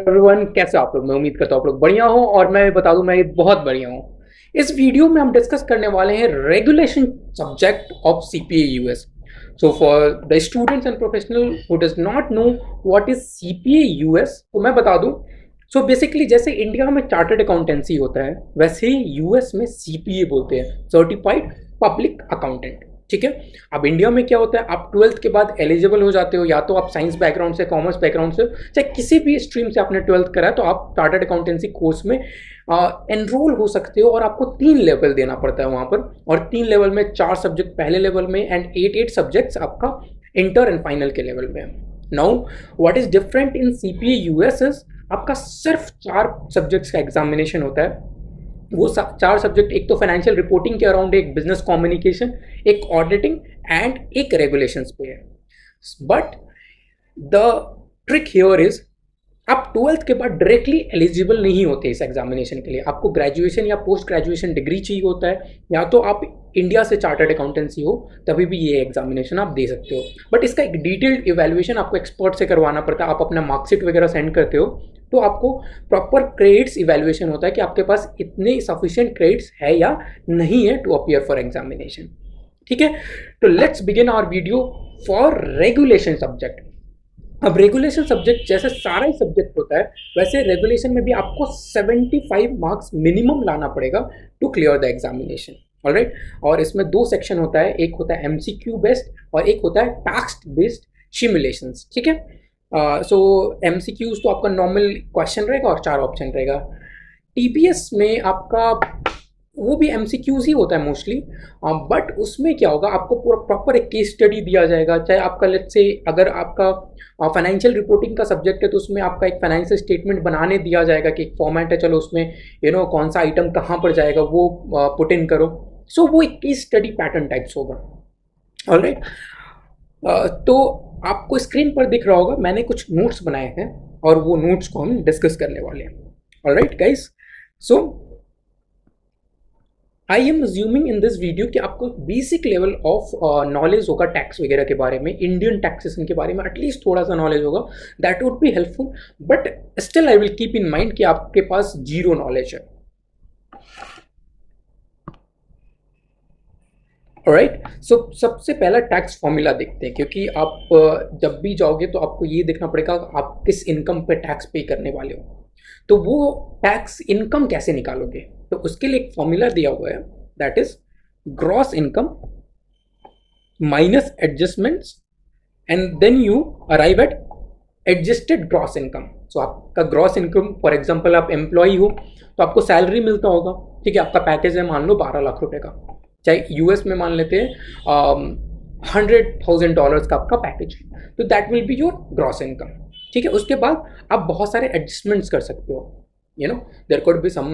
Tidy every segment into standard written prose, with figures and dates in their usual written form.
Everyone, कैसे आप लोग? मैं उम्मीद करता हूँ आप लोग बढ़िया हो और मैं बता दूं मैं बहुत बढ़िया हूँ। इस वीडियो में हम डिस्कस करने वाले हैं regulation subject of CPA US. So for the students and professional who does not know what is CPA US, तो मैं बता दूं। सो बेसिकली जैसे इंडिया में चार्टर्ड अकाउंटेंसी होता है, वैसे ही यूएस में सीपीए बोलते हैं, सर्टिफाइड पब्लिक अकाउंटेंट। ठीक है। अब इंडिया में क्या होता है, आप ट्वेल्थ के बाद एलिजिबल हो जाते हो, या तो आप साइंस बैकग्राउंड से, कॉमर्स बैकग्राउंड से, चाहे किसी भी स्ट्रीम से आपने ट्वेल्थ करा है, तो आप चार्टर्ड अकाउंटेंसी कोर्स में एनरोल हो सकते हो। और आपको 3 लेवल देना पड़ता है वहाँ पर, और 3 लेवल में 4 सब्जेक्ट पहले लेवल में एंड 8 सब्जेक्ट्स आपका इंटर एंड फाइनल के लेवल में। Now what is different in CPA US is, आपका सिर्फ 4 सब्जेक्ट्स का एग्जामिनेशन होता है। वो 4 सब्जेक्ट, एक तो फाइनेंशियल रिपोर्टिंग के अराउंड, एक बिजनेस कम्युनिकेशन, एक ऑडिटिंग एंड एक रेगुलेशंस पे है। But the trick here is, आप ट्वेल्थ के बाद डायरेक्टली एलिजिबल नहीं होते इस एग्जामिनेशन के लिए। आपको ग्रेजुएशन या पोस्ट ग्रेजुएशन डिग्री चाहिए होता है, या तो आप इंडिया से चार्टर्ड अकाउंटेंसी हो, तभी भी ये एग्जामिनेशन आप दे सकते हो। बट इसका एक डिटेल्ड इवैल्यूएशन आपको एक्सपर्ट से करवाना पड़ता है। आप अपना मार्कशीट वगैरह सेंड करते हो, तो आपको प्रॉपर क्रेडिट्स इवैल्यूएशन होता है कि आपके पास इतने सफिशिएंट क्रेडिट्स है या नहीं है टू अपीयर फॉर एग्जामिनेशन। ठीक है। तो let's begin our video for regulation subject. अब रेगुलेशन सब्जेक्ट जैसे सारा ही सब्जेक्ट होता है, वैसे रेगुलेशन में भी आपको 75 मार्क्स मिनिमम लाना पड़ेगा to clear the examination. Alright. और इसमें 2 सेक्शन होता है, एक होता है एमसीक्यू बेस्ड और एक होता है टास्क बेस्ड सिमुलेशंस। ठीक है। सो एमसीक्यूज तो आपका नॉर्मल क्वेश्चन रहेगा और 4 ऑप्शन रहेगा। टीपीएस में आपका वो भी एमसीक्यूज ही होता है मोस्टली, बट उसमें क्या होगा, आपको पूरा प्रॉपर एक केस स्टडी दिया जाएगा। चाहे आपका लेट्स से अगर आपका फाइनेंशियल रिपोर्टिंग का सब्जेक्ट है, तो उसमें आपका एक फाइनेंशियल स्टेटमेंट बनाने दिया जाएगा कि एक फॉर्मेट है, चलो उसमें कौन सा आइटम कहाँ पर जाएगा वो पुट इन करो। सो वो एक केस स्टडी पैटर्न टाइप्स होगा। ऑलराइट। तो आपको स्क्रीन पर दिख रहा होगा, मैंने कुछ नोट्स बनाए हैं और वो नोट्स को हम डिस्कस करने वाले हैं। Alright guys, so I am assuming in this video कि आपको बेसिक लेवल ऑफ नॉलेज होगा टैक्स वगैरह के बारे में, इंडियन टैक्सेशन के बारे में एटलीस्ट थोड़ा सा नॉलेज होगा। That would be helpful, but still I will keep in mind कि आपके पास जीरो नॉलेज है। राइट। सो सबसे पहला टैक्स फॉर्मूला देखते हैं, क्योंकि आप जब भी जाओगे तो आपको ये देखना पड़ेगा आप किस इनकम पे टैक्स पे करने वाले हो। तो वो टैक्स इनकम कैसे निकालोगे, तो उसके लिए एक फॉर्मूला दिया हुआ है, that is gross income minus adjustments and then you arrive at adjusted gross income. So आपका ग्रॉस इनकम, फॉर एग्जांपल आप एम्प्लॉई हो तो आपको सैलरी मिलता होगा। ठीक है। आपका पैकेज है मान लो 12 लाख रुपए का, चाहे यूएस में मान लेते हैं $100,000 का आपका पैकेज है, तो that will be your gross income. ठीक है। उसके बाद आप बहुत सारे एडजस्टमेंट्स कर सकते हो, there could be some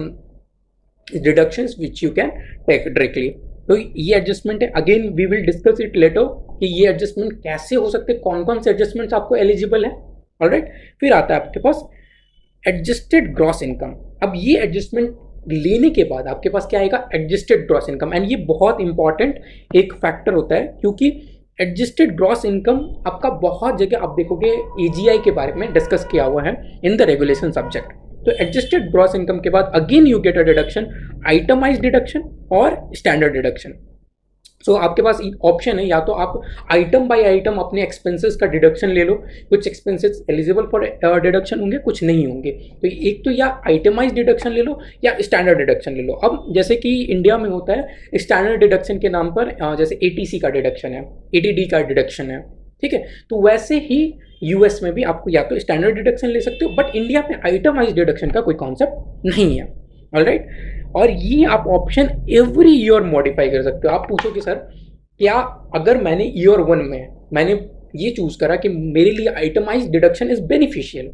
deductions which you can take directly. तो ये एडजस्टमेंट है, again we will discuss it later कि ये एडजस्टमेंट कैसे हो सकते हैं, कौन कौन से एडजस्टमेंट्स आपको एलिजिबल है। ऑलराइट। फिर आता है आपके पास एडजस्टेड ग्रॉस इनकम। अब ये एडजस्टमेंट लेने के बाद आपके पास क्या आएगा, एडजस्टेड ग्रॉस इनकम। एंड ये बहुत इंपॉर्टेंट एक फैक्टर होता है, क्योंकि एडजस्टेड ग्रॉस इनकम आपका बहुत जगह आप देखोगे एजीआई के बारे में डिस्कस किया हुआ है इन द रेगुलेशन सब्जेक्ट। तो एडजस्टेड ग्रॉस इनकम के बाद again you get a deduction, itemised deduction और स्टैंडर्ड डिडक्शन। सो आपके पास ऑप्शन है, या तो आप आइटम बाय आइटम अपने एक्सपेंसेस का डिडक्शन ले लो। कुछ एक्सपेंसेस एलिजिबल फॉर डिडक्शन होंगे, कुछ नहीं होंगे। तो एक तो या आइटमाइज डिडक्शन ले लो या स्टैंडर्ड डिडक्शन ले लो। अब जैसे कि इंडिया में होता है स्टैंडर्ड डिडक्शन के नाम पर जैसे एटीसी का डिडक्शन है, एटीडी का डिडक्शन है। ठीक है। तो वैसे ही यूएस में भी आपको या तो स्टैंडर्ड डिडक्शन ले सकते हो, बट इंडिया में आइटमाइज डिडक्शन का कोई कॉन्सेप्ट नहीं है। ऑलराइट। और ये आप ऑप्शन एवरी ईयर मॉडिफाई कर सकते हो। आप पूछो कि सर क्या अगर मैंने ईयर 1 में मैंने ये चूज करा कि मेरे लिए आइटमाइज डिडक्शन इज बेनिफिशियल,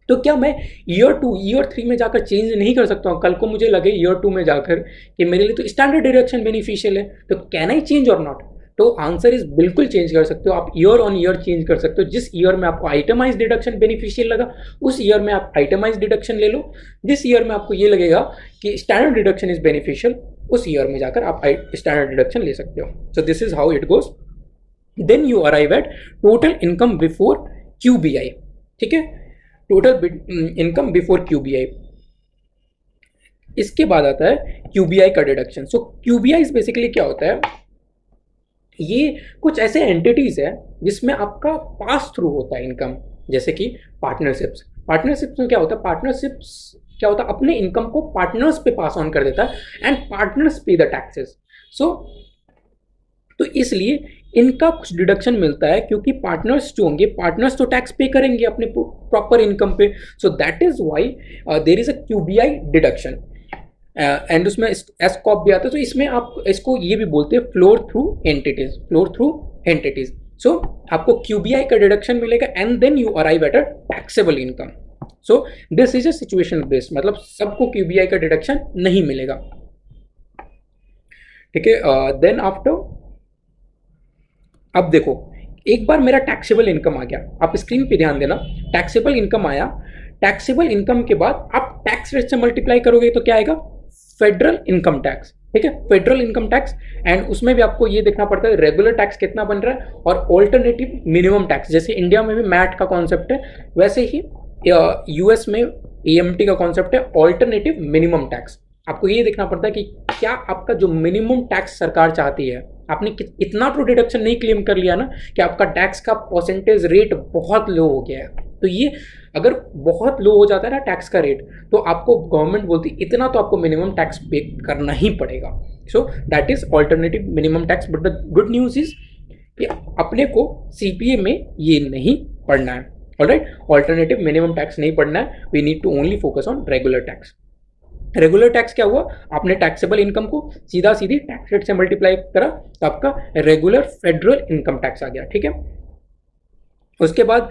तो क्या मैं ईयर 2 ईयर 3 में जाकर चेंज नहीं कर सकता हूँ? कल को मुझे लगे ईयर 2 में जाकर कि मेरे लिए तो स्टैंडर्ड डिडक्शन बेनिफिशियल है, तो कैन आई चेंज और नॉट? तो आंसर इज बिल्कुल चेंज कर सकते हो। आप ईयर ऑन ईयर चेंज कर सकते हो। जिस ईयर में आपको आइटमाइज डिडक्शन बेनिफिशियल लगा, उस ईयर में आप आइटमाइज डिडक्शन ले लो। जिस ईयर में आपको ये लगेगा कि स्टैंडर्ड डिडक्शन इज बेनिफिशियल, उस ईयर में जाकर आप स्टैंडर्ड डिडक्शन ले सकते हो। So this is how it goes. Then you arrive at total income before QBI. ठीक है। Total income before QBI. इसके बाद आता है क्यूबीआई का डिडक्शन। सो क्यूबीआई बेसिकली क्या होता है, ये कुछ ऐसे एंटिटीज है जिसमें आपका पास थ्रू होता है इनकम, जैसे कि पार्टनरशिप्स। पार्टनरशिप्स में क्या होता है, पार्टनरशिप्स क्या होता है, अपने इनकम को पार्टनर्स पे पास ऑन कर देता है एंड पार्टनर्स पे द टैक्सेस। सो तो इसलिए इनका कुछ डिडक्शन मिलता है, क्योंकि पार्टनर्स जो होंगे, पार्टनर्स तो टैक्स पे करेंगे अपने प्रॉपर इनकम पे। So that is why there is a QBI deduction and उसमें एसकॉप भी आता है। तो इसमें आप इसको ये भी बोलते हैं flow through entities, flow through entities. So आपको क्यूबीआई का डिडक्शन मिलेगा and then you arrive at a taxable income. So this is a situation based, मतलब सबको क्यूबीआई का डिडक्शन नहीं मिलेगा, ठीक है। देन आफ्टर, अब देखो, एक बार मेरा टैक्सेबल इनकम आ गया, आप स्क्रीन पे ध्यान देना, टैक्सेबल इनकम आया। टैक्सेबल इनकम के बाद आप टैक्स रेट से मल्टीप्लाई करोगे तो क्या आएगा, फेडरल इनकम टैक्स, ठीक है, फेडरल इनकम टैक्स। एंड उसमें भी आपको ये देखना पड़ता है रेगुलर टैक्स कितना बन रहा है और ऑल्टरनेटिव मिनिमम टैक्स। जैसे इंडिया में भी मैट का कॉन्सेप्ट है, वैसे ही यूएस में एएमटी का कॉन्सेप्ट है, ऑल्टरनेटिव मिनिमम टैक्स। आपको ये देखना पड़ता है कि क्या आपका जो मिनिमम टैक्स सरकार चाहती है, आपने इतना तो डिडक्शन नहीं क्लेम कर लिया ना कि आपका टैक्स का परसेंटेज रेट बहुत लो हो गया है। तो ये अगर बहुत लो हो जाता है ना टैक्स का रेट, तो आपको गवर्नमेंट बोलती इतना तो आपको मिनिमम टैक्स पे करना ही पड़ेगा। सो that is alternative minimum tax. But the good news is कि अपने को सीपीए में ये नहीं पढ़ना है, ऑलराइट, ऑल्टरनेटिव मिनिमम टैक्स नहीं पढ़ना है। We need to only focus on regular tax. Regular tax क्या हुआ, आपने टैक्सेबल इनकम को सीधा सीधी टैक्स रेट से मल्टीप्लाई करा तो आपका रेगुलर फेडरल इनकम टैक्स आ गया, ठीक है। उसके बाद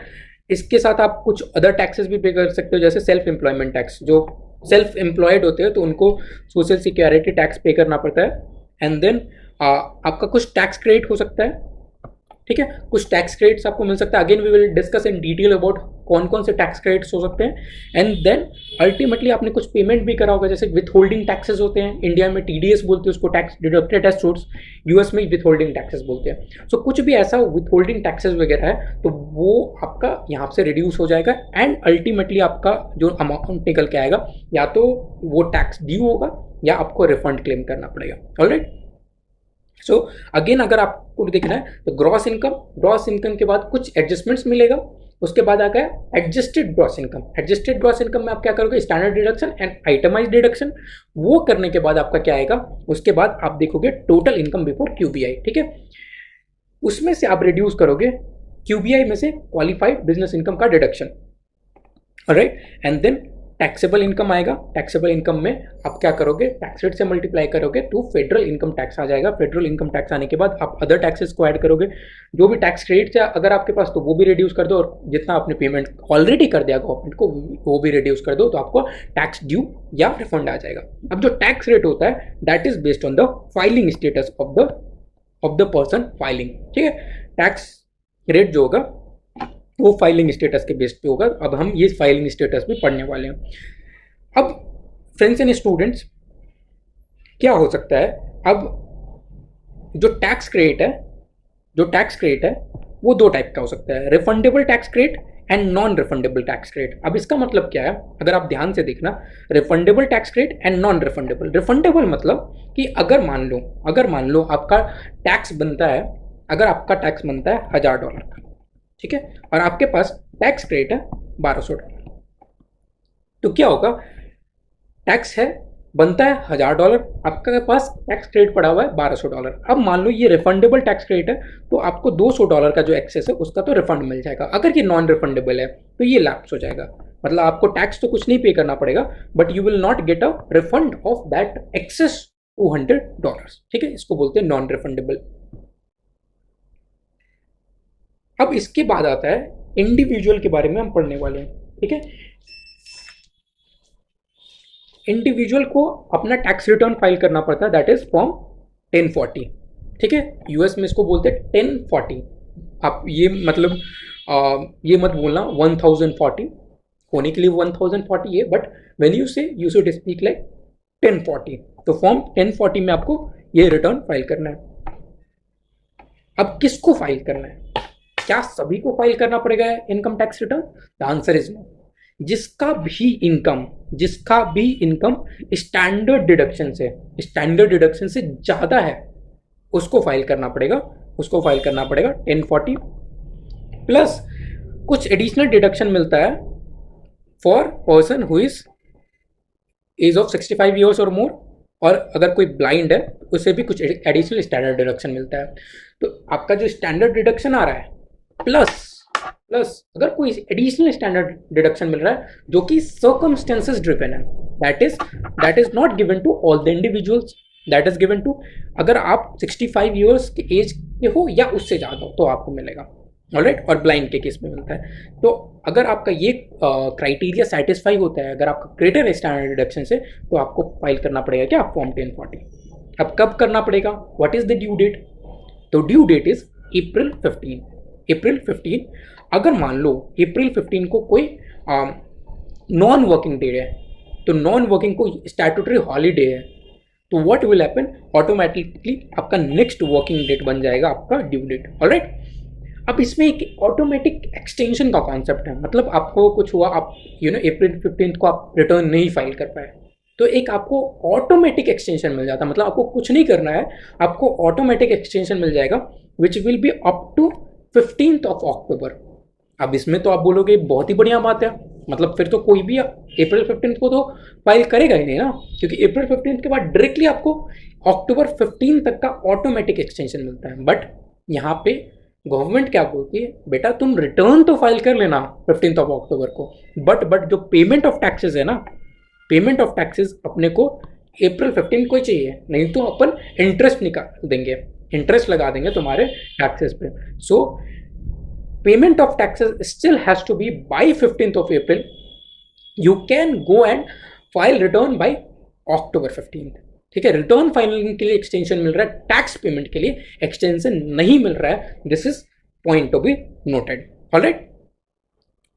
इसके साथ आप कुछ अदर टैक्सेस भी पे कर सकते हो, जैसे सेल्फ एम्प्लॉयमेंट टैक्स। जो सेल्फ एम्प्लॉयड होते हैं तो उनको सोशल सिक्योरिटी टैक्स पे करना पड़ता है। एंड देन आपका कुछ टैक्स क्रेडिट हो सकता है, ठीक है, कुछ टैक्स क्रेडिट्स आपको मिल सकता है। Again we will discuss in detail about कौन कौन से टैक्स क्रेडिट्स हो सकते हैं। एंड देन अल्टीमेटली आपने कुछ पेमेंट भी करा होगा, जैसे विथ होल्डिंग टैक्सेस होते हैं, इंडिया में टीडीएस बोलते हैं उसको, tax deducted as source, US में विथ होल्डिंग टैक्सेस बोलते हैं। सो कुछ भी ऐसा विथ होल्डिंग टैक्सेस वगैरह है तो वो आपका यहाँ से रिड्यूस हो जाएगा एंड अल्टीमेटली आपका जो अमाउंट निकल के आएगा या तो वो टैक्स ड्यू होगा या आपको रिफंड क्लेम करना पड़ेगा, ऑलराइट। सो अगेन अगर आपको देखना है तो ग्रॉस इनकम के बाद कुछ एडजस्टमेंट्स मिलेगा। उसके बाद आ गया adjusted gross income. Adjusted gross income में आप क्या करोगे, standard deduction and itemised deduction. वो करने के बाद आपका क्या आएगा, उसके बाद आप देखोगे टोटल इनकम बिफोर क्यूबीआई, ठीक है। उसमें से आप रिड्यूस करोगे क्यूबीआई में से क्वालिफाइड बिजनेस इनकम का deduction, alright. And then taxable income आएगा। टैक्सेबल इनकम में आप क्या करोगे, टैक्स रेट से मल्टीप्लाई करोगे तो फेडरल इनकम टैक्स आ जाएगा। फेडरल इनकम टैक्स आने के बाद आप अदर टैक्सेस को ऐड करोगे, जो भी टैक्स क्रेडिट है अगर आपके पास तो वो भी रिड्यूस कर दो, और जितना आपने पेमेंट ऑलरेडी कर दिया गवर्नमेंट को वो भी रिड्यूस कर दो, तो आपको टैक्स ड्यू या रिफंड आ जाएगा। अब जो टैक्स रेट होता है that is based on the filing status of the person filing, ठीक है। टैक्स रेट जो होगा वो फाइलिंग स्टेटस के बेस पे होगा। अब हम ये फाइलिंग स्टेटस भी पढ़ने वाले हैं। अब फ्रेंड्स एंड स्टूडेंट्स, क्या हो सकता है, अब जो टैक्स क्रेडिट है वो दो टाइप का हो सकता है, refundable tax credit and non refundable tax credit. अब इसका मतलब क्या है, अगर आप ध्यान से देखना, refundable tax credit and non refundable. Refundable मतलब कि अगर मान लो आपका टैक्स बनता है, अगर आपका टैक्स बनता है $1000 का, ठीक है, और आपके पास टैक्स क्रेडिट है $1200, तो क्या होगा, टैक्स है बनता है $1000, आपके पास टैक्स क्रेडिट पड़ा हुआ है $1200। अब मान लो ये रिफंडेबल टैक्स क्रेडिट है तो आपको $200 का जो एक्सेस है उसका तो रिफंड मिल जाएगा। अगर ये नॉन रिफंडेबल है तो ये लैप्स हो जाएगा, मतलब आपको टैक्स तो कुछ नहीं पे करना पड़ेगा but you will not get a refund of that excess $200, ठीक है, इसको बोलते हैं नॉन रिफंडेबल। अब इसके बाद आता है इंडिविजुअल के बारे में हम पढ़ने वाले हैं, ठीक है। इंडिविजुअल को अपना टैक्स रिटर्न फाइल करना पड़ता है, दैट इज फॉर्म 1040, ठीक है। यूएस में इसको बोलते हैं 1040। आप ये मतलब ये मत बोलना 1040, होने के लिए 1040 है, बट व्हेन यू से यू शुड स्पीक लाइक 1040। तो फॉर्म 1040 में आपको ये रिटर्न फाइल करना है। अब किसको फाइल करना है, क्या सभी को फाइल करना पड़ेगा income tax return? The answer is no. जिसका भी इनकम स्टैंडर्ड डिडक्शन से ज़्यादा है, उसको फाइल करना पड़ेगा 1040 प्लस कुछ एडिशनल डिडक्शन मिलता है for person who is age of 65 years और मोर, और अगर कोई ब्लाइंड है उसे भी कुछ एडिशनल स्टैंडर्ड डिडक्शन मिलता है। तो आपका जो स्टैंडर्ड डिडक्शन आ रहा है प्लस अगर कोई एडिशनल स्टैंडर्ड डिडक्शन मिल रहा है जो कि सर्कमस्टेंसेस ड्रिवन है, that is not given to all the individuals, that is given to अगर आप 65 ईयर्स के एज के हो या उससे ज़्यादा हो तो आपको मिलेगा, ऑलराइट, और ब्लाइंड के केस में मिलता है। तो अगर आपका ये क्राइटेरिया सेटिस्फाई होता है, अगर आपका ग्रेटर है स्टैंडर्ड डिडक्शन से, तो आपको फाइल करना पड़ेगा क्या, फॉर्म 1040। अब कब करना पड़ेगा, what is the due date? तो ड्यू डेट इज अप्रैल 15। अगर मान लो अप्रैल 15 को कोई नॉन वर्किंग डे है, तो नॉन वर्किंग को स्टैट्यूटरी हॉलीडे है, तो व्हाट विल हैपन, ऑटोमेटिकली आपका नेक्स्ट वर्किंग डेट बन जाएगा आपका ड्यू डेट, ऑलराइट। अब इसमें एक ऑटोमेटिक एक्सटेंशन का कॉन्सेप्ट है, मतलब आपको कुछ हुआ, आप अप्रैल 15 को आप रिटर्न नहीं फाइल कर पाए, तो एक आपको ऑटोमेटिक एक्सटेंशन मिल जाता है, मतलब आपको कुछ नहीं करना है, आपको ऑटोमेटिक एक्सटेंशन मिल जाएगा which will be up to 15th of October। अब इसमें तो आप बोलोगे बहुत ही बढ़िया बात है, मतलब फिर तो कोई भी अप्रैल 15 को तो फाइल करेगा ही नहीं ना, क्योंकि अप्रैल 15 के बाद डायरेक्टली आपको अक्टूबर 15 तक का ऑटोमेटिक एक्सटेंशन मिलता है। बट यहाँ पे गवर्नमेंट क्या बोलती है, बेटा तुम रिटर्न तो फाइल कर लेना 15 ऑफ अक्टूबर को, बट जो पेमेंट ऑफ टैक्सेस है ना, पेमेंट ऑफ टैक्सेस अपने को अप्रैल 15 को ही चाहिए, नहीं तो अपन इंटरेस्ट निकाल देंगे, इंटरेस्ट लगा देंगे तुम्हारे टैक्सेस पे। So payment of taxes still has to be by 15th of April। You can go and file return by October 15। ठीक है, रिटर्न फाइलिंग के लिए एक्सटेंशन मिल रहा है, टैक्स पेमेंट के लिए एक्सटेंशन नहीं मिल रहा है, this is point to be noted, alright.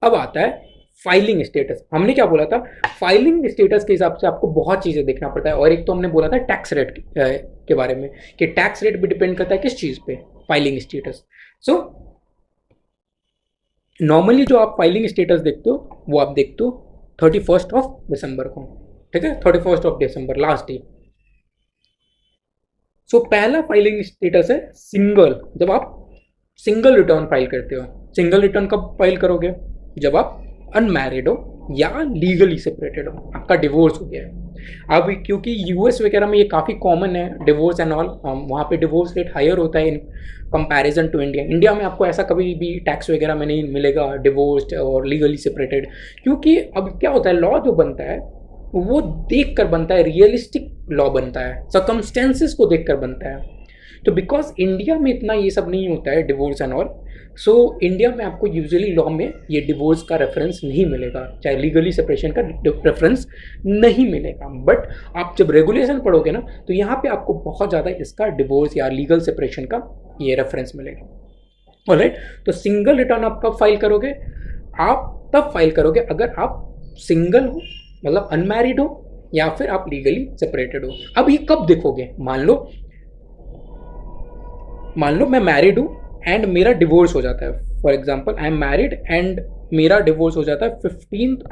अब आता है फाइलिंग स्टेटस। हमने क्या बोला था, फाइलिंग स्टेटस के हिसाब से आपको बहुत चीज़ें देखना पड़ता है, और एक तो हमने बोला था टैक्स रेट के बारे में, कि टैक्स रेट भी डिपेंड करता है किस चीज़ पे, फाइलिंग स्टेटस। सो नॉर्मली जो आप फाइलिंग स्टेटस देखते हो वो आप देखते हो 31 दिसंबर को, ठीक है, 31 दिसंबर लास्ट डे। सो पहला फाइलिंग स्टेटस है सिंगल, जब आप सिंगल रिटर्न फाइल करते हो। सिंगल रिटर्न कब फाइल करोगे, जब आप अनमैरिड हो या लीगली सेपरेटेड हो, आपका डिवोर्स हो गया है। अब क्योंकि यूएस वगैरह में ये काफ़ी कॉमन है डिवोर्स एंड ऑल, वहाँ पे डिवोर्स रेट हायर होता है in comparison to India. India में आपको ऐसा कभी भी टैक्स वगैरह में नहीं मिलेगा डिवोर्स्ड और लीगली सेपरेटेड, क्योंकि अब क्या होता है, लॉ जो बनता है वो देख कर बनता है, रियलिस्टिक लॉ बनता है, सर्कमस्टेंसेस को देख कर बनता है। तो बिकॉज इंडिया में इतना ये सब नहीं होता है divorce and all, so India में आपको यूजुअली लॉ में ये डिवोर्स का रेफरेंस नहीं मिलेगा, चाहे लीगली सेपरेशन का रेफरेंस नहीं मिलेगा। बट आप जब रेगुलेशन पढ़ोगे ना, तो यहाँ पे आपको बहुत ज़्यादा इसका डिवोर्स या लीगल सेपरेशन का ये रेफरेंस मिलेगा, ऑलराइट। तो सिंगल रिटर्न आप कब फाइल करोगे, आप तब फाइल करोगे अगर आप सिंगल हो, मतलब अनमैरिड हो, या फिर आप लीगली सेपरेटेड हो। अब ये कब देखोगे, मान लो मैं मैरिड हूँ एंड मेरा डिवोर्स हो जाता है, for example I am married and मेरा डिवोर्स हो जाता है 15th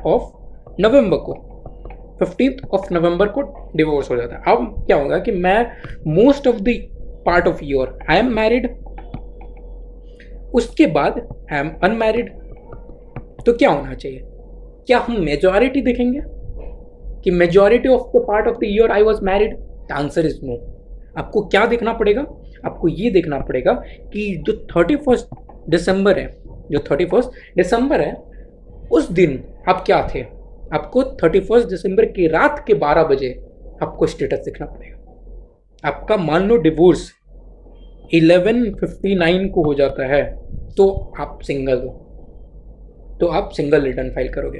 नवंबर को, 15th नवंबर को डिवोर्स हो जाता है। अब क्या होगा कि मैं most of the part of year I am married, उसके बाद आई एम अनमैरिड, तो क्या होना चाहिए, क्या हम मेजॉरिटी देखेंगे कि majority of the part of the year I was married? The answer is no. आपको क्या देखना पड़ेगा, आपको ये देखना पड़ेगा कि जो 31 दिसंबर है, जो 31 दिसंबर है उस दिन आप क्या थे, आपको 31 दिसंबर की रात के 12 बजे आपको स्टेटस देखना पड़ेगा। आपका मान लो डिवोर्स 11:59 को हो जाता है, तो आप सिंगल हो, तो आप सिंगल रिटर्न फाइल करोगे।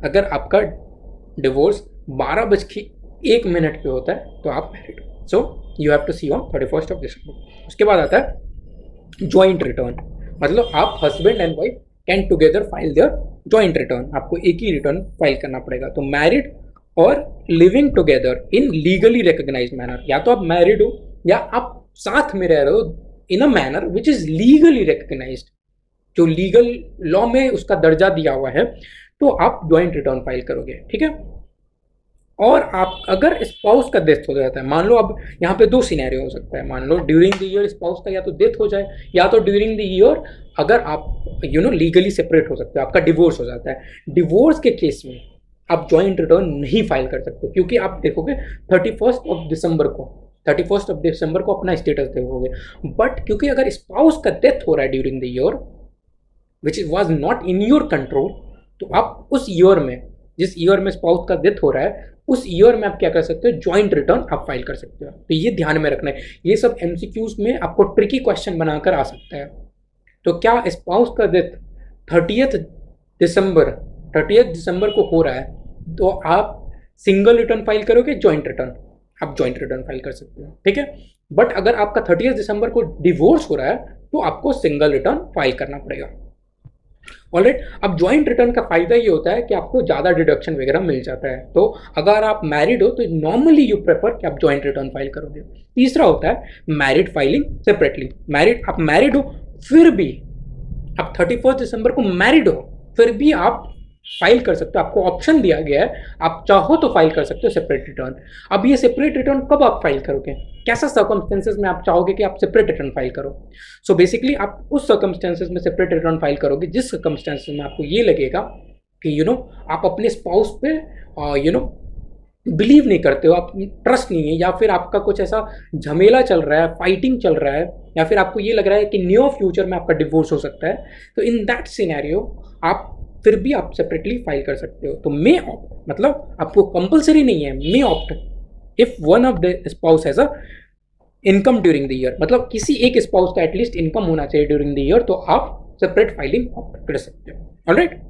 अगर आपका डिवोर्स 12:01 पे होता है तो आप मैरिड हो। So you have to see on 31 December. उसके बाद आता है ज्वाइंट रिटर्न, मतलब आप husband and wife can together file their joint return, आपको एक ही रिटर्न फाइल करना पड़ेगा। तो मैरिड और living together in legally recognised manner, या तो आप मैरिड हो या आप साथ में रह रहे हो in a manner which is legally recognised, जो लीगल लॉ में उसका दर्जा दिया हुआ है, तो आप ज्वाइंट रिटर्न फाइल करोगे, ठीक है। और आप अगर स्पाउस का डेथ हो जाता है, मान लो अब यहाँ पे दो सिनेरियो हो सकता है, मान लो ड्यूरिंग द ईयर स्पाउस का या तो डेथ हो जाए, या तो ड्यूरिंग द ईयर अगर आप लीगली सेपरेट हो सकते हो, आपका डिवोर्स हो जाता है। डिवोर्स के केस में आप ज्वाइंट रिटर्न नहीं फाइल कर सकते, क्योंकि आप देखोगे 31 को अपना स्टेटस देखोगे। बट क्योंकि अगर स्पाउस का डेथ हो रहा है during the year which was not in your control, तो आप उस ईयर में, जिस ईयर में स्पाउस का डेथ हो रहा है, उस ईयर में आप क्या कर सकते हो, ज्वाइंट रिटर्न आप फाइल कर सकते हो। तो ये ध्यान में रखना है, ये सब एमसीक्यूज में आपको ट्रिकी क्वेश्चन बनाकर आ सकता है। तो क्या स्पाउस का डेथ 30 दिसंबर 30 दिसंबर को हो रहा है, तो आप सिंगल रिटर्न फाइल करोगे, ज्वाइंट रिटर्न, आप ज्वाइंट रिटर्न फाइल कर सकते हो, ठीक है। बट अगर आपका 30 दिसंबर को डिवोर्स हो रहा है, तो आपको सिंगल रिटर्न फाइल करना पड़ेगा। ऑलराइट, अब ज्वाइंट रिटर्न का फायदा ये होता है कि आपको ज़्यादा डिडक्शन वगैरह मिल जाता है। तो अगर आप मैरिड हो तो नॉर्मली यू प्रेफर कि आप ज्वाइंट रिटर्न फाइल करोगे। तीसरा होता है मैरिड फाइलिंग सेपरेटली। आप मैरिड हो, फिर भी आप 31 दिसंबर को मैरिड हो, फिर भी आप फाइल कर सकते हो, आपको ऑप्शन दिया गया है, आप चाहो तो फाइल कर सकते हो सेपरेट रिटर्न। अब ये सेपरेट रिटर्न कब आप फाइल करोगे, कैसा सर्कमस्टेंसेस में आप चाहोगे कि आप सेपरेट रिटर्न फाइल करो। सो बेसिकली आप उस सर्कमस्टेंसेस में सेपरेट रिटर्न फाइल करोगे जिस सर्कमस्टेंसेस में आपको ये लगेगा कि आप अपने स्पाउस पे बिलीव नहीं करते हो, आप ट्रस्ट नहीं है, या फिर आपका कुछ ऐसा झमेला चल रहा है, फाइटिंग चल रहा है, या फिर आपको ये लग रहा है कि नियर फ्यूचर में आपका डिवोर्स हो सकता है, तो इन दैट सिनेरियो आप फिर भी आप सेपरेटली फाइल कर सकते हो। तो मे ऑप्ट, मतलब आपको कंपलसरी नहीं है, may opt if one of the spouse has a income during the year, मतलब किसी एक स्पाउस का एटलीस्ट इनकम होना चाहिए ड्यूरिंग द ईयर, तो आप सेपरेट फाइलिंग ऑप्ट कर सकते हो। ऑलराइट,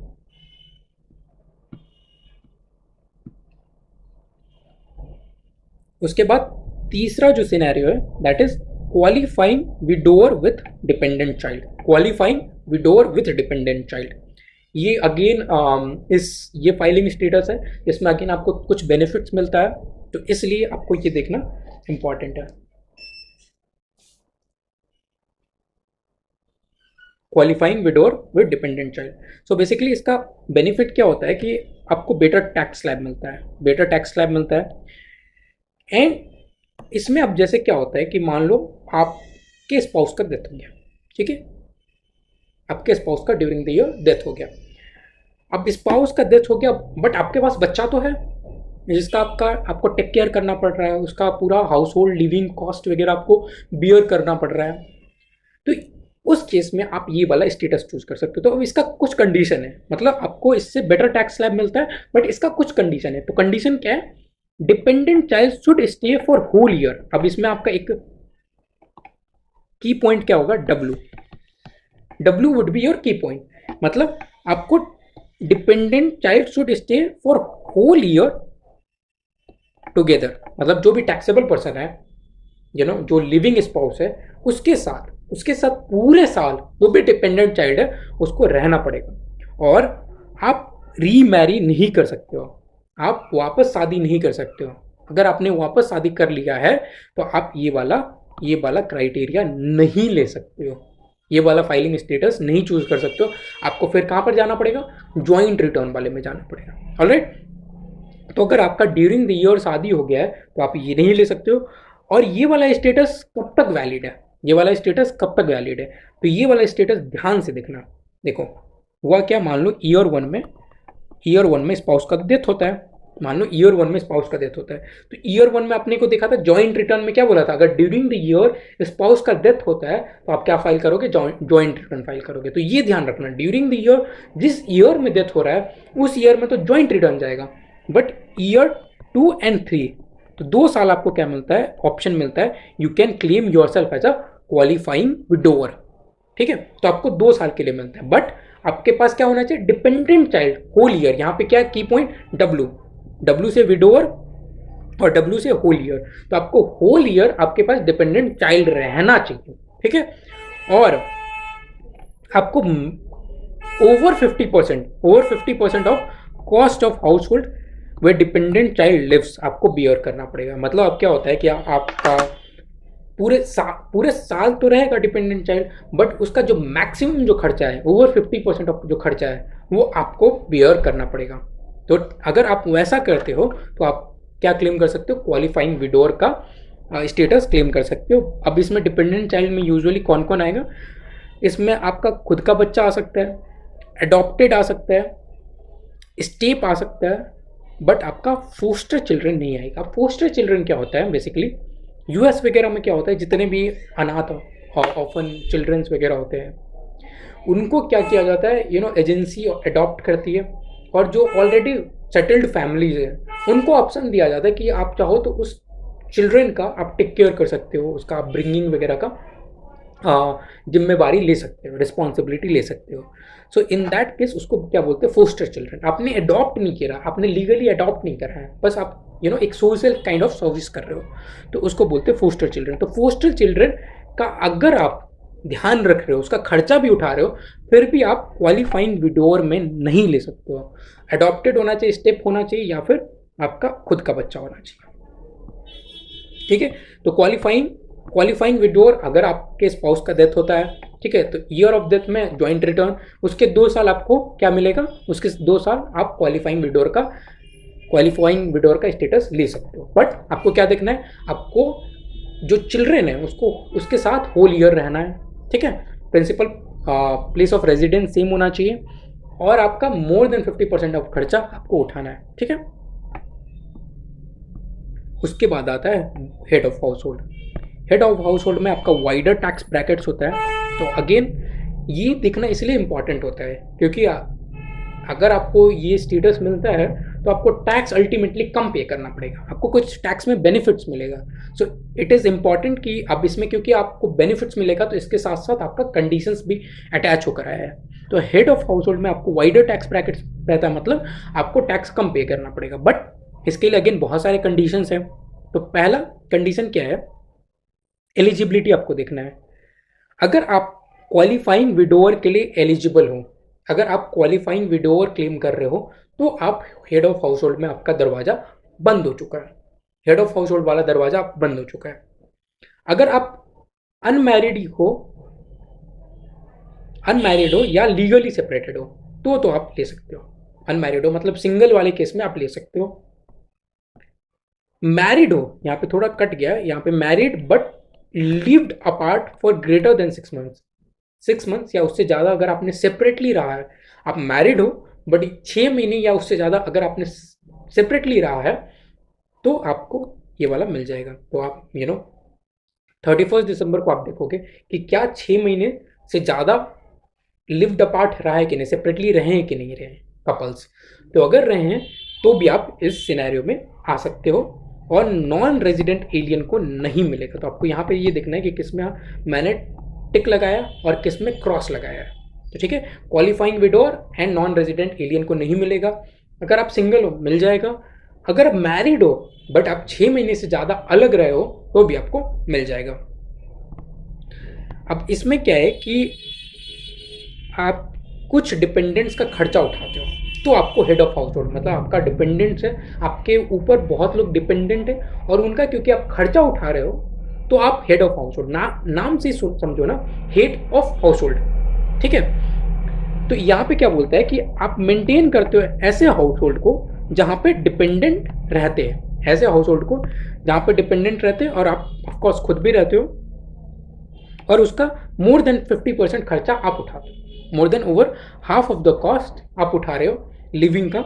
उसके बाद तीसरा जो सिनेरियो है that is qualifying widower with dependent child. Qualifying widower with dependent child, ये अगेन ये फाइलिंग स्टेटस है, इसमें अगेन आपको कुछ बेनिफिट्स मिलता है, तो इसलिए आपको ये देखना इंपॉर्टेंट है। Qualifying widower with dependent child, so basically इसका बेनिफिट क्या होता है कि आपको बेटर टैक्स स्लैब मिलता है, बेटर टैक्स स्लैब मिलता है। एंड इसमें अब जैसे क्या होता है कि मान लो आपके स्पाउस का डेथ हो गया, ठीक है, आपके स्पाउस का ड्यूरिंग द ईयर डेथ हो गया। अब स्पाउस का डेथ हो गया, बट आपके पास बच्चा तो है जिसका आपको टेक केयर करना पड़ रहा है, उसका पूरा हाउस होल्ड लिविंग कॉस्ट वगैरह आपको बियर करना पड़ रहा है। तो उस केस में आप ये वाला स्टेटस चूज कर सकते हो। तो अब इसका कुछ कंडीशन है, मतलब आपको इससे बेटर टैक्स स्लैब मिलता है, बट इसका कुछ कंडीशन है। तो कंडीशन क्या है, dependent child should stay for whole year. अब इसमें आपका एक की पॉइंट क्या होगा, W would be your key point, मतलब आपको dependent child should stay for whole year together, मतलब जो भी टैक्सेबल पर्सन है, जो लिविंग स्पाउस है, उसके साथ पूरे साल जो भी डिपेंडेंट चाइल्ड है उसको रहना पड़ेगा। और आप रीमैरी नहीं कर सकते हो, आप वापस शादी नहीं कर सकते हो। अगर आपने वापस शादी कर लिया है तो आप ये वाला क्राइटेरिया नहीं ले सकते हो, ये वाला फाइलिंग स्टेटस नहीं चूज कर सकते हो। आपको फिर कहाँ पर जाना पड़ेगा, ज्वाइंट रिटर्न वाले में जाना पड़ेगा। ऑलराइट, तो अगर आपका ड्यूरिंग द ईयर शादी हो गया है तो आप ये नहीं ले सकते हो। और ये वाला स्टेटस कब तक वैलिड है, तो ये वाला स्टेटस ध्यान से देखना। देखो हुआ क्या, मान लो ईयर वन में स्पाउस का डेथ होता है, तो ईयर वन में अपने को देखा था ज्वाइंट रिटर्न में क्या बोला था, अगर ड्यूरिंग द ईयर स्पाउस का डेथ होता है तो आप क्या फाइल करोगे, ज्वाइंट रिटर्न फाइल करोगे। तो ये ध्यान रखना, ड्यूरिंग द ईयर जिस ईयर में डेथ हो रहा है उस ईयर में तो ज्वाइंट रिटर्न जाएगा, बट ईयर 2 and 3 तो 2 साल आपको क्या मिलता है, ऑप्शन मिलता है, you can claim yourself as a qualifying widower. ठीक है, तो आपको 2 साल के लिए मिलता है, बट आपके पास क्या होना चाहिए, डिपेंडेंट चाइल्ड होल ईयर। यहाँ पे क्या की पॉइंट, डब्ल्यू से विडोवर और डब्ल्यू से होल ईयर, तो आपको होल ईयर आपके पास डिपेंडेंट चाइल्ड रहना चाहिए। ठीक है, और आपको over 50% of cost of household way dependent child lives आपको बियर करना पड़ेगा। मतलब अब क्या होता है कि आपका पूरे साल तो रहेगा डिपेंडेंट चाइल्ड, बट उसका जो मैक्सिमम जो खर्चा है, ओवर 50% ऑफ जो खर्चा है, वो आपको बियर करना पड़ेगा। तो अगर आप वैसा करते हो तो आप क्या क्लेम कर सकते हो, क्वालिफाइंग विडोर का स्टेटस क्लेम कर सकते हो। अब इसमें डिपेंडेंट चाइल्ड में यूजुअली कौन कौन आएगा, इसमें आपका खुद का बच्चा आ सकता है, अडॉप्टेड आ सकता है, स्टेप आ सकता है, बट आपका फोस्टर चिल्ड्रन नहीं आएगा। फोस्टर चिल्ड्रन क्या होता है बेसिकली, यूएस वगैरह में क्या होता है, जितने भी अनाथ और ऑफन चिल्ड्रंस वगैरह होते हैं, उनको क्या किया जाता है, एजेंसी अडॉप्ट करती है, और जो ऑलरेडी सेटल्ड फैमिलीज है उनको ऑप्शन दिया जाता है कि आप चाहो तो उस चिल्ड्रन का आप टेक केयर कर सकते हो, उसका आप ब्रिंगिंग वगैरह का जिम्मेवारी ले सकते हो, रिस्पॉन्सिबिलिटी ले सकते हो। सो इन दैट केस उसको क्या बोलते हैं, फोस्टर चिल्ड्रन। आपने अडॉप्ट नहीं किया, आपने लीगली अडॉप्ट नहीं करा है, बस आप एक सोशल काइंड ऑफ सर्विस कर रहे हो, तो उसको बोलते हैं फोस्टर चिल्ड्रन। तो फोस्टर चिल्ड्रन का अगर आप ध्यान रख रहे हो, उसका खर्चा भी उठा रहे हो, फिर भी आप क्वालिफाइंग विडोर में नहीं ले सकते हो। अडॉप्टेड होना चाहिए, स्टेप होना चाहिए, या फिर आपका खुद का बच्चा होना चाहिए। ठीक है, तो क्वालिफाइंग विडोर, अगर आपके स्पाउस का डेथ होता है, ठीक है, तो ईयर ऑफ डेथ में ज्वाइंट रिटर्न, उसके 2 साल आपको क्या मिलेगा, उसके 2 साल आप क्वालिफाइंग विडोर का स्टेटस ले सकते हो। बट आपको क्या देखना है, आपको जो चिल्ड्रन है उसके साथ होल ईयर रहना है। ठीक है, principal place of residence same होना चाहिए, और आपका मोर देन 50% ऑफ खर्चा आपको उठाना है। ठीक है, उसके बाद आता है head of house hold. Head of house hold में आपका वाइडर टैक्स ब्रैकेट्स होता है। तो अगेन ये देखना इसलिए इंपॉर्टेंट होता है क्योंकि अगर आपको ये स्टेटस मिलता है तो आपको टैक्स अल्टीमेटली कम पे करना पड़ेगा, आपको कुछ टैक्स में बेनिफिट्स मिलेगा। सो इट इज़ इम्पॉर्टेंट कि अब इसमें क्योंकि आपको बेनिफिट्स मिलेगा तो इसके साथ साथ आपका कंडीशंस भी अटैच होकर आया है। तो हेड ऑफ हाउस होल्ड में आपको वाइडर टैक्स ब्रैकेट्स रहता है, मतलब आपको टैक्स कम पे करना पड़ेगा, बट इसके लिए अगेन बहुत सारे कंडीशंस हैं। तो पहला कंडीशन क्या है, एलिजिबिलिटी आपको देखना है। अगर आप क्वालिफाइंग विडोअर के लिए एलिजिबल हो, अगर आप क्वालिफाइंग विडोअर क्लेम कर रहे हो, तो आप हेड ऑफ हाउस होल्ड में आपका दरवाजा बंद हो चुका है, हेड ऑफ हाउस होल्ड वाला दरवाजा बंद हो चुका है। अगर आप अनमैरिड हो या लीगली सेपरेटेड हो तो आप ले सकते हो। अनमैरिड हो मतलब सिंगल वाले केस में आप ले सकते हो। मैरिड हो, यहाँ पे थोड़ा कट गया, यहाँ पे married but lived apart for greater than 6 months, 6 months या उससे ज़्यादा अगर आपने सेपरेटली रहा है, आप मैरिड हो बट 6 महीने या उससे ज़्यादा अगर आपने सेपरेटली रहा है तो आपको ये वाला मिल जाएगा। तो आप 31 दिसंबर को आप देखोगे कि क्या 6 महीने से ज़्यादा लिव्ड अपार्ट रहा है कि नहीं, सेपरेटली रहे हैं कि नहीं रहे कपल्स। तो अगर रहे हैं तो भी आप इस सिनेरियो में आ सकते हो, और नॉन रेजिडेंट एलियन को नहीं मिलेगा। तो आपको यहाँ पे ये देखना है कि किस में मैंने टिक लगाया और किस में क्रॉस लगाया है। तो ठीक है, qualifying widower and non resident alien को नहीं मिलेगा। अगर आप सिंगल हो मिल जाएगा, अगर आप मैरिड हो बट आप 6 महीने से ज़्यादा अलग रहे हो तो भी आपको मिल जाएगा। अब इसमें क्या है कि आप कुछ डिपेंडेंट्स का खर्चा उठाते हो तो आपको हेड ऑफ हाउस होल्ड, मतलब आपका डिपेंडेंट्स है, आपके ऊपर बहुत लोग डिपेंडेंट है और उनका क्योंकि आप खर्चा उठा रहे हो तो आप हेड ऑफ हाउस होल्ड, नाम से समझो ना, हेड ऑफ हाउस होल्ड। ठीक है, तो यहाँ पे क्या बोलता है कि आप मेंटेन करते हो ऐसे हाउस होल्ड को जहाँ पे डिपेंडेंट रहते हैं, ऐसे हाउस होल्ड को जहाँ पे डिपेंडेंट रहते हैं और आप ऑफकोर्स खुद भी रहते हो, और उसका मोर देन 50% खर्चा आप उठाते हो, more than over half of the cost आप उठा रहे हो लिविंग का,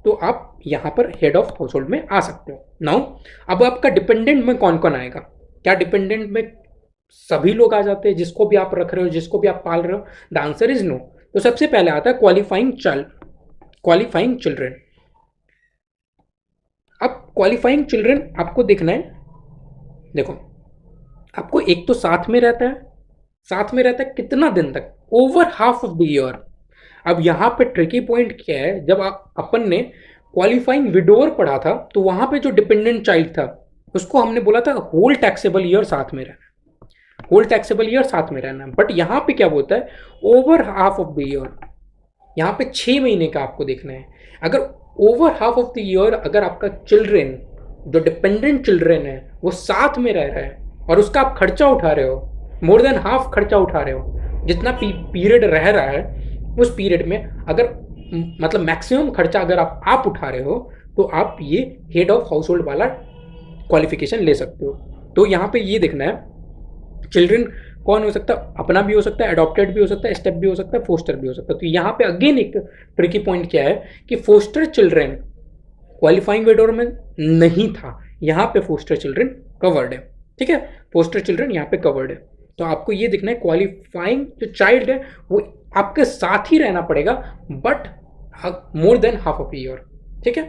तो आप यहाँ पर हेड ऑफ हाउस होल्ड में आ सकते हो। नाउ अब आपका डिपेंडेंट में कौन कौन आएगा, क्या डिपेंडेंट में सभी लोग आ जाते हैं जिसको भी आप रख रहे हो, जिसको भी आप पाल रहे हो? The answer is no. तो सबसे पहले आता है क्वालिफाइंग चिल्ड्रन। अब क्वालिफाइंग चिल्ड्रन आपको देखना है, देखो आपको एक तो साथ में रहता है कितना दिन तक, over half of the year. अब यहाँ पे ट्रिकी पॉइंट क्या है, जब अपन ने क्वालिफाइंग विडोर पढ़ा था तो वहां पे जो डिपेंडेंट चाइल्ड था उसको हमने बोला था होल टैक्सेबल ईयर साथ में रहना, होल टैक्सेबल ईयर साथ में रहना। बट यहाँ पे क्या बोलता है, over half of the year, यहाँ पे 6 महीने का आपको देखना है। अगर over half of the year अगर आपका चिल्ड्रेन, जो डिपेंडेंट चिल्ड्रेन है वो साथ में रह रहा है, और उसका आप खर्चा उठा रहे हो, मोर देन हाफ खर्चा उठा रहे हो, जितना पीरियड रह रहा है उस पीरियड में अगर मतलब मैक्सिमम खर्चा अगर आप उठा रहे हो तो आप ये हेड ऑफ हाउस होल्ड वाला क्वालिफिकेशन ले सकते हो। तो यहाँ पे ये देखना है चिल्ड्रन कौन हो सकता है, अपना भी हो सकता है, अडॉप्टेड भी हो सकता है, स्टेप भी हो सकता है, फोस्टर भी हो सकता है। तो यहाँ पे अगेन एक ट्रिकी पॉइंट क्या है कि फोस्टर चिल्ड्रन क्वालिफाइंग विडोर में नहीं था, यहाँ पे फोस्टर चिल्ड्रन कवर्ड है। ठीक है, फोस्टर चिल्ड्रन यहाँ पे कवर्ड है। तो आपको ये देखना है क्वालिफाइंग जो चाइल्ड है वो आपके साथ ही रहना पड़ेगा, but more than half of year. ठीक है,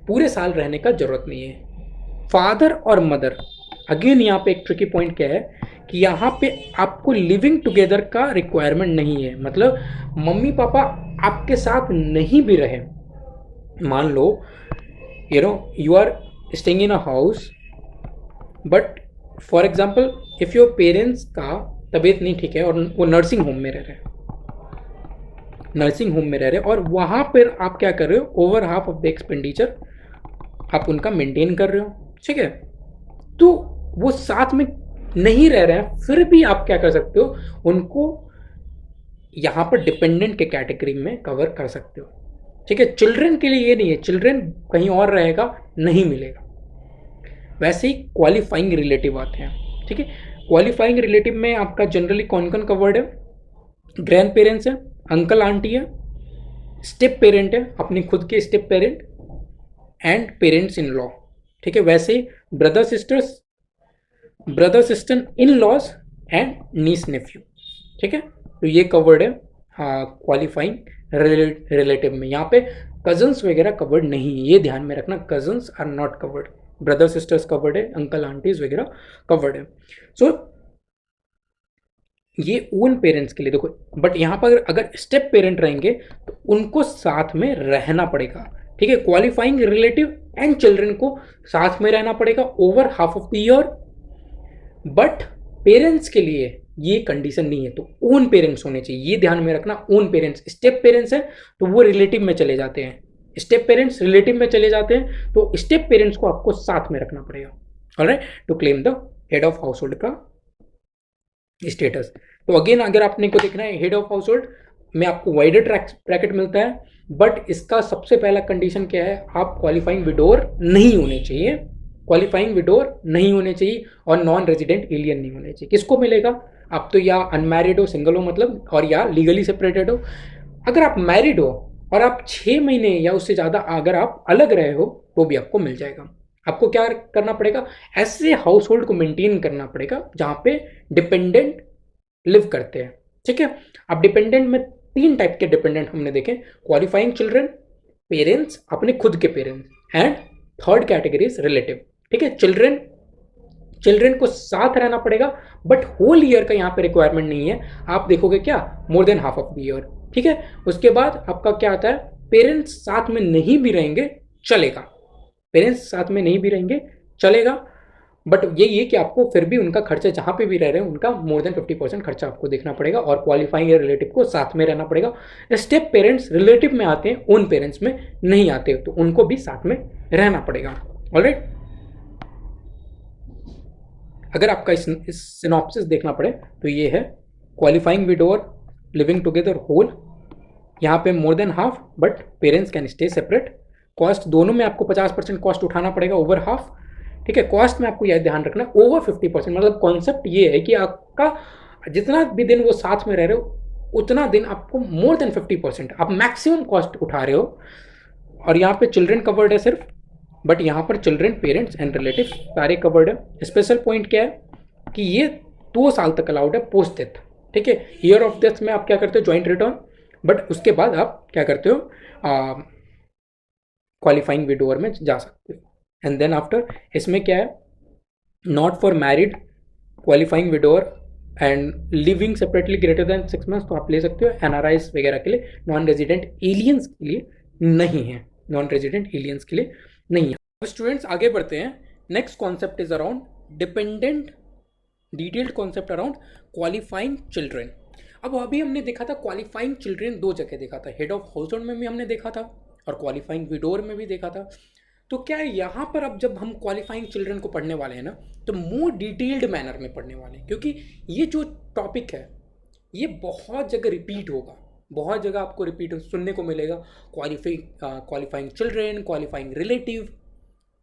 पूरे साल रहने का जरूरत नहीं है। फादर और मदर, अगेन यहाँ पे एक ट्रिकी पॉइंट क्या है कि यहाँ पे आपको लिविंग टुगेदर का रिक्वायरमेंट नहीं है। मतलब मम्मी पापा आपके साथ नहीं भी रहे, मान लो you are staying in a house, but for example if your parents का तबीयत नहीं ठीक है और वो नर्सिंग होम में रह रहे हैं, नर्सिंग होम में रह रहे हैं और वहाँ पर आप क्या कर रहे हो, over half of the expenditure आप उनका मेंटेन कर रहे हो। ठीक है, तो वो साथ में नहीं रह रहे हैं, फिर भी आप क्या कर सकते हो, उनको यहाँ पर डिपेंडेंट के कैटेगरी में कवर कर सकते हो। ठीक है, चिल्ड्रन के लिए ये नहीं है, चिल्ड्रन कहीं और रहेगा, नहीं मिलेगा। वैसे ही क्वालिफाइंग रिलेटिव आते हैं। ठीक है, क्वालिफाइंग रिलेटिव में आपका जनरली कौन कौन कवर्ड है, ग्रैंड पेरेंट्स है, अंकल आंटी है, स्टेप पेरेंट है, अपने खुद के step parent, and parents in law. ठीक है, वैसे ही brother sister in laws and niece nephew. ठीक है, तो ये कवर्ड है क्वालिफाइंग रिलेटिव में। यहाँ पे कजन्स वगैरह कवर्ड नहीं है, ये ध्यान में रखना, cousins are not covered. Brother sisters covered है, अंकल आंटीज वगैरह कवर्ड है। सो ये ओन पेरेंट्स के लिए देखो, बट यहाँ पर अगर स्टेप पेरेंट रहेंगे तो उनको साथ में रहना पड़ेगा। ठीक है, क्वालिफाइंग रिलेटिव एंड चिल्ड्रन को साथ में रहना पड़ेगा over half of the year, but parents के लिए ये कंडीशन नहीं है। तो ओन पेरेंट्स होने चाहिए, ये ध्यान में रखना। ओन पेरेंट्स, स्टेप पेरेंट्स है तो वो रिलेटिव में चले जाते हैं, स्टेप पेरेंट्स रिलेटिव में चले जाते हैं, तो स्टेप पेरेंट्स को आपको साथ में रखना पड़ेगा, alright, to claim the head of household का स्टेटस। तो अगेन अगर आपने को देखना है हेड ऑफ हाउस होल्ड में आपको वाइडर ब्रैकेट मिलता है, बट इसका सबसे पहला कंडीशन क्या है, आप क्वालिफाइंग विडोर नहीं होने चाहिए, क्वालिफाइंग विडोर नहीं होने चाहिए और नॉन रेजिडेंट एलियन नहीं होने चाहिए। किसको मिलेगा, आप तो या अनमैरिड हो, सिंगल हो मतलब, और या लीगली सेपरेटेड हो। अगर आप मैरिड हो और आप 6 महीने या उससे ज़्यादा अगर आप अलग रहे हो तो भी आपको मिल जाएगा। आपको क्या करना पड़ेगा, ऐसे हाउस होल्ड को मेंटेन करना पड़ेगा जहाँ पे डिपेंडेंट लिव करते हैं। ठीक है, अब डिपेंडेंट में 3 टाइप के डिपेंडेंट हमने देखे, क्वालिफाइंग चिल्ड्रन, पेरेंट्स, अपने खुद के parents, and third category is relative. ठीक है, चिल्ड्रन को साथ रहना पड़ेगा, बट होल ईयर का यहाँ पे रिक्वायरमेंट नहीं है। आप देखोगे क्या, more than half of the year. ठीक है, उसके बाद आपका क्या आता है, पेरेंट्स साथ में नहीं भी रहेंगे चलेगा, पेरेंट्स साथ में नहीं भी रहेंगे चलेगा, बट ये कि आपको फिर भी उनका खर्चा जहाँ पे भी रह रहे हैं उनका मोर देन 50% खर्चा आपको देखना पड़ेगा, और क्वालिफाइंग रिलेटिव को साथ में रहना पड़ेगा। स्टेप पेरेंट्स रिलेटिव में आते हैं, ओन पेरेंट्स में नहीं आते, तो उनको भी साथ में रहना पड़ेगा। ऑलराइट, अगर आपका इस सिनॉप्सिस देखना पड़े तो ये है qualifying widower living together whole, यहाँ पे more than half but parents can stay separate. Cost दोनों में आपको 50% कॉस्ट उठाना पड़ेगा ओवर हाफ। ठीक है, कॉस्ट में आपको यह ध्यान रखना है ओवर 50%, मतलब कॉन्सेप्ट ये है कि आपका जितना भी दिन वो साथ में रह रहे हो उतना दिन आपको मोर देन 50% आप मैक्सिमम कॉस्ट उठा रहे हो। और यहाँ पे चिल्ड्रन कवर्ड है सिर्फ, बट यहाँ पर चिल्ड्रन, पेरेंट्स एंड रिलेटिव सारे कवर्ड है। स्पेशल पॉइंट क्या है कि ये 2 साल तक अलाउड है पोस्ट डेथ। ठीक है, ईयर ऑफ डेथ में आप क्या करते हो, ज्वाइंट रिटर्न, बट उसके बाद आप क्या करते हो, क्वालिफाइंग विडोअर में जा सकते हो। एंड देन आफ्टर इसमें क्या है, not for married, qualifying widower and living separately greater than 6 months तो आप ले सकते हो। एनआरआईज वगैरह के लिए, नॉन रेजिडेंट एलियंस के लिए नहीं है, नॉन रेजिडेंट एलियंस के लिए नहीं है। अब स्टूडेंट्स आगे बढ़ते हैं। Next concept is around dependent, detailed concept around qualifying children. अब अभी हमने देखा था क्वालिफाइंग चिल्ड्रन 2 जगह देखा था, हेड ऑफ हाउस होल्ड में भी हमने देखा था और क्वालिफाइंग विडोर में भी देखा था। तो क्या है यहाँ पर अब जब हम क्वालिफाइंग चिल्ड्रन को पढ़ने वाले हैं ना, तो मोर डिटेल्ड मैनर में पढ़ने वाले हैं, क्योंकि ये जो टॉपिक है ये बहुत जगह रिपीट होगा, बहुत जगह आपको रिपीट सुनने को मिलेगा। क्वालिफाइंग चिल्ड्रेन, क्वालिफाइंग रिलेटिव,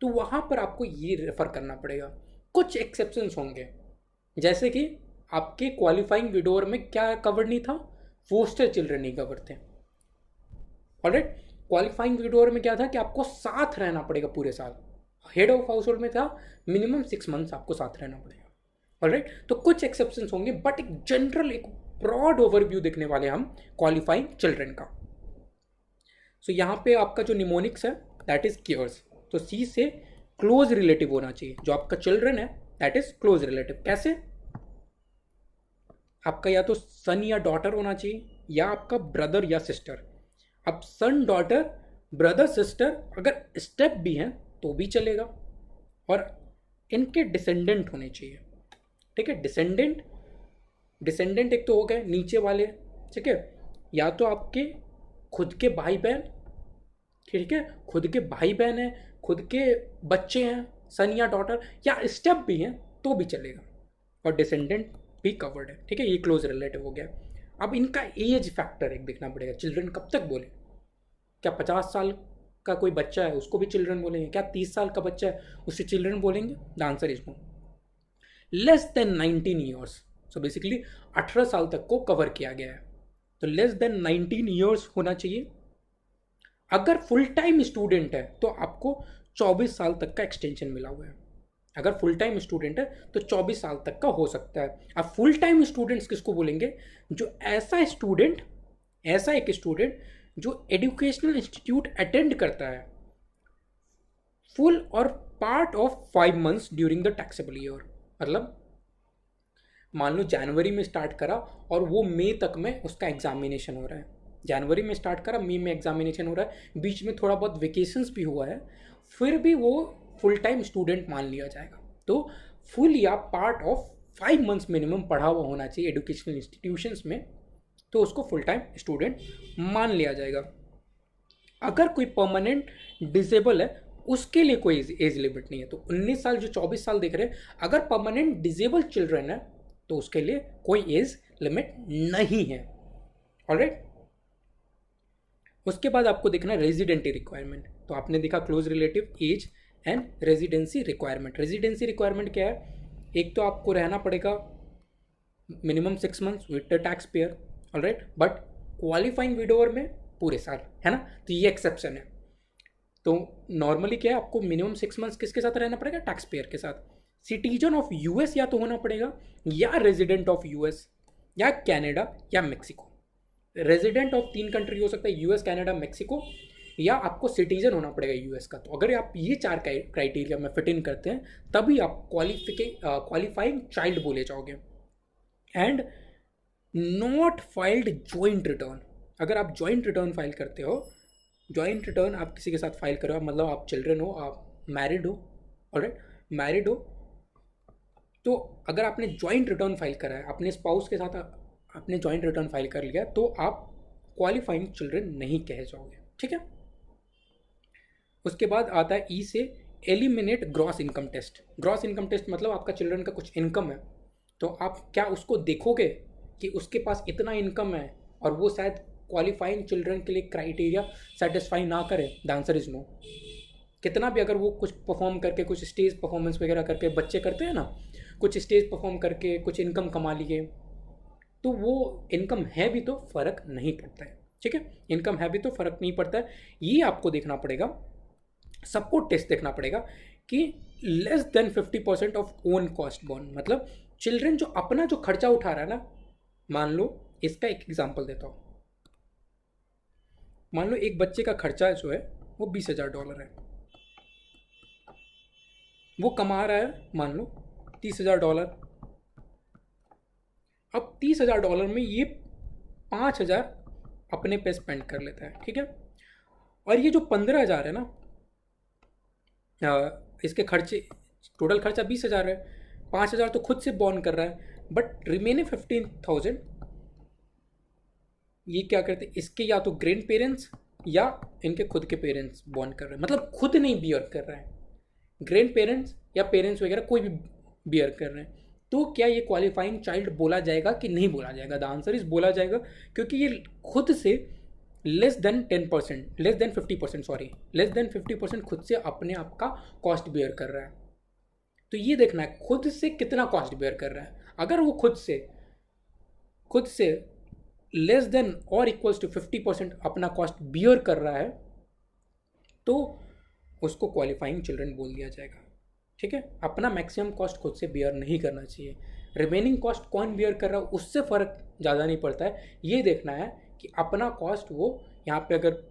तो वहाँ पर आपको ये रेफर करना पड़ेगा। कुछ एक्सेप्शंस होंगे, जैसे कि आपके क्वालिफाइंग विडोर में क्या कवर नहीं था, फोस्टर चिल्ड्रन नहीं कवर थे। ऑलराइट, क्वालिफाइंग विडोर में क्या था कि आपको साथ रहना पड़ेगा पूरे साल। हेड ऑफ हाउस होल्ड में था मिनिमम 6 मंथ्स आपको साथ रहना पड़ेगा। ऑलराइट, तो कुछ एक्सेप्शंस होंगे, बट एक जनरल एक ब्रॉड ओवरव्यू देखने वाले हम क्वालिफाइंग चिल्ड्रन का। सो यहाँ पे आपका जो निमोनिक्स है दैट इज कियर्स, तो सी से क्लोज रिलेटिव होना चाहिए। जो आपका चिल्ड्रन है दैट इज क्लोज रिलेटिव। कैसे? आपका या तो सन या डॉटर होना चाहिए, या आपका ब्रदर या सिस्टर। अब सन, डॉटर, ब्रदर, सिस्टर अगर स्टेप भी हैं तो भी चलेगा, और इनके डिसेंडेंट होने चाहिए। ठीक है, डिसेंडेंट, डिसेंडेंट एक तो हो गए नीचे वाले, ठीक है, या तो आपके खुद के भाई बहन, ठीक है, खुद के भाई बहन हैं, खुद के बच्चे हैं, सन या डॉटर, या स्टेप भी हैं तो भी चलेगा, और डिसेंडेंट भी कवर्ड है। ठीक है, ये क्लोज रिलेटिव हो गया। अब इनका एज फैक्टर एक देखना पड़ेगा, चिल्ड्रन कब तक बोले। क्या 50 साल का कोई बच्चा है उसको भी चिल्ड्रन बोलेंगे? क्या 30 साल का बच्चा है उससे चिल्ड्रन बोलेंगे? The answer is no. Less than 19 years, so basically 18 साल तक को कवर किया गया है, तो लेस देन 19 ईयर्स होना चाहिए। अगर फुल टाइम स्टूडेंट है तो आपको 24 साल तक का एक्सटेंशन मिला हुआ है। अगर फुल टाइम स्टूडेंट है तो 24 साल तक का हो सकता है। अब फुल टाइम स्टूडेंट्स किसको बोलेंगे? जो ऐसा स्टूडेंट, ऐसा एक स्टूडेंट जो एजुकेशनल इंस्टीट्यूट अटेंड करता है फुल और part of 5 months during the taxable year. मतलब मान लो जनवरी में स्टार्ट करा और वो मई तक में उसका एग्जामिनेशन हो रहा है, जनवरी में स्टार्ट करा, मई में एग्जामिनेशन हो रहा है, बीच में थोड़ा बहुत वेकेशंस भी हुआ है, फिर भी वो फुल टाइम स्टूडेंट मान लिया जाएगा। तो फुल या पार्ट ऑफ 5 मंथ्स मिनिमम पढ़ा हुआ होना चाहिए एजुकेशनल इंस्टीट्यूशंस में, तो उसको फुल टाइम स्टूडेंट मान लिया जाएगा। अगर कोई परमानेंट डिसेबल है उसके लिए कोई एज लिमिट नहीं है। तो 19 साल जो 24 साल देख रहे हैं, अगर परमानेंट डिसेबल चिल्ड्रन है तो उसके लिए कोई एज लिमिट नहीं है। ऑलराइट, उसके बाद आपको देखना है रेजिडेंटी रिक्वायरमेंट। तो आपने देखा close relative, age and residency requirement. Residency requirement क्या है? एक तो आपको रहना पड़ेगा minimum 6 months with the taxpayer, alright, but qualifying widower में पूरे साल, है ना, तो ये एक्सेप्शन है। तो नॉर्मली क्या है, आपको मिनिमम 6 मंथ्स किसके साथ रहना पड़ेगा? टैक्स पेयर के साथ। सिटीजन ऑफ यूएस या तो होना पड़ेगा, या रेजिडेंट ऑफ यूएस, या कनाडा, या मेक्सिको। रेजिडेंट ऑफ 3 कंट्री हो सकता है, यूएस, कनाडा, मेक्सिको, या आपको सिटीजन होना पड़ेगा यूएस का। तो अगर आप ये 4 क्राइटेरिया में फिट इन करते हैं तभी आप क्वालिफाइंग चाइल्ड बोले जाओगे। And not filed joint return. अगर आप जॉइंट रिटर्न फाइल करते हो, जॉइंट रिटर्न आप किसी के साथ फाइल करो, मतलब आप चिल्ड्रन हो, आप मैरिड हो, ऑलराइट, मैरिड हो, तो अगर आपने जॉइंट रिटर्न फाइल करा है, अपने स्पाउस के साथ आपने जॉइंट रिटर्न फाइल कर लिया, तो आप क्वालिफाइंग चिल्ड्रन नहीं कहे जाओगे। ठीक है, उसके बाद आता है ई से eliminate gross income test. Gross income test मतलब आपका चिल्ड्रन का कुछ इनकम है, तो आप क्या उसको देखोगे कि उसके पास इतना इनकम है और वो शायद क्वालिफाइंग चिल्ड्रन के लिए क्राइटेरिया सेटिस्फाई ना करे? The answer is no. कितना भी अगर वो कुछ परफॉर्म करके, कुछ स्टेज परफॉर्मेंस वगैरह करके, बच्चे करते हैं ना, कुछ स्टेज परफॉर्म करके कुछ इनकम कमा लिए, तो वो इनकम है भी तो फ़र्क नहीं पड़ता है। ठीक है, इनकम है भी तो फ़र्क नहीं पड़ता है। ये आपको देखना पड़ेगा, सबको टेस्ट देखना पड़ेगा कि less than 50% of own cost born, मतलब चिल्ड्रन जो अपना जो खर्चा उठा रहा है ना, मान लो इसका एक एग्जांपल देता हूँ। मान लो एक बच्चे का खर्चा जो है वो $20,000 है, वो कमा रहा है मान लो $30,000। अब $30,000 में ये 5,000 अपने पे स्पेंड कर लेता है। ठीक है, और ये जो 15,000 है ना, इसके खर्चे, टोटल खर्चा 20,000 है, 5,000 तो खुद से बॉर्न कर रहा है, बट रिमेनिंग 15,000 ये क्या करते हैं, इसके या तो ग्रैंड पेरेंट्स या इनके खुद के पेरेंट्स बॉर्न कर रहे हैं, मतलब खुद नहीं बियर कर रहे हैं, ग्रैंड पेरेंट्स या पेरेंट्स वगैरह कोई भी बियर कर रहे हैं, तो क्या ये क्वालिफाइंग चाइल्ड बोला जाएगा कि नहीं बोला जाएगा? द आंसर इज बोला जाएगा, क्योंकि ये खुद से less than 10%, less than 50%, sorry, less than 50% खुद से अपने आप का कॉस्ट बियर कर रहा है। तो ये देखना है खुद से कितना कॉस्ट बियर कर रहा है। अगर वो खुद से लेस देन और इक्वल्स टू 50% अपना कॉस्ट बियर कर रहा है, तो उसको क्वालिफाइंग चिल्ड्रन बोल दिया जाएगा। ठीक है, अपना मैक्सिमम कॉस्ट खुद से बियर नहीं करना चाहिए। रिमेनिंग कॉस्ट कौन बियर कर रहा है उससे फ़र्क ज़्यादा नहीं पड़ता है, ये देखना है कि अपना कॉस्ट वो यहाँ पे अगर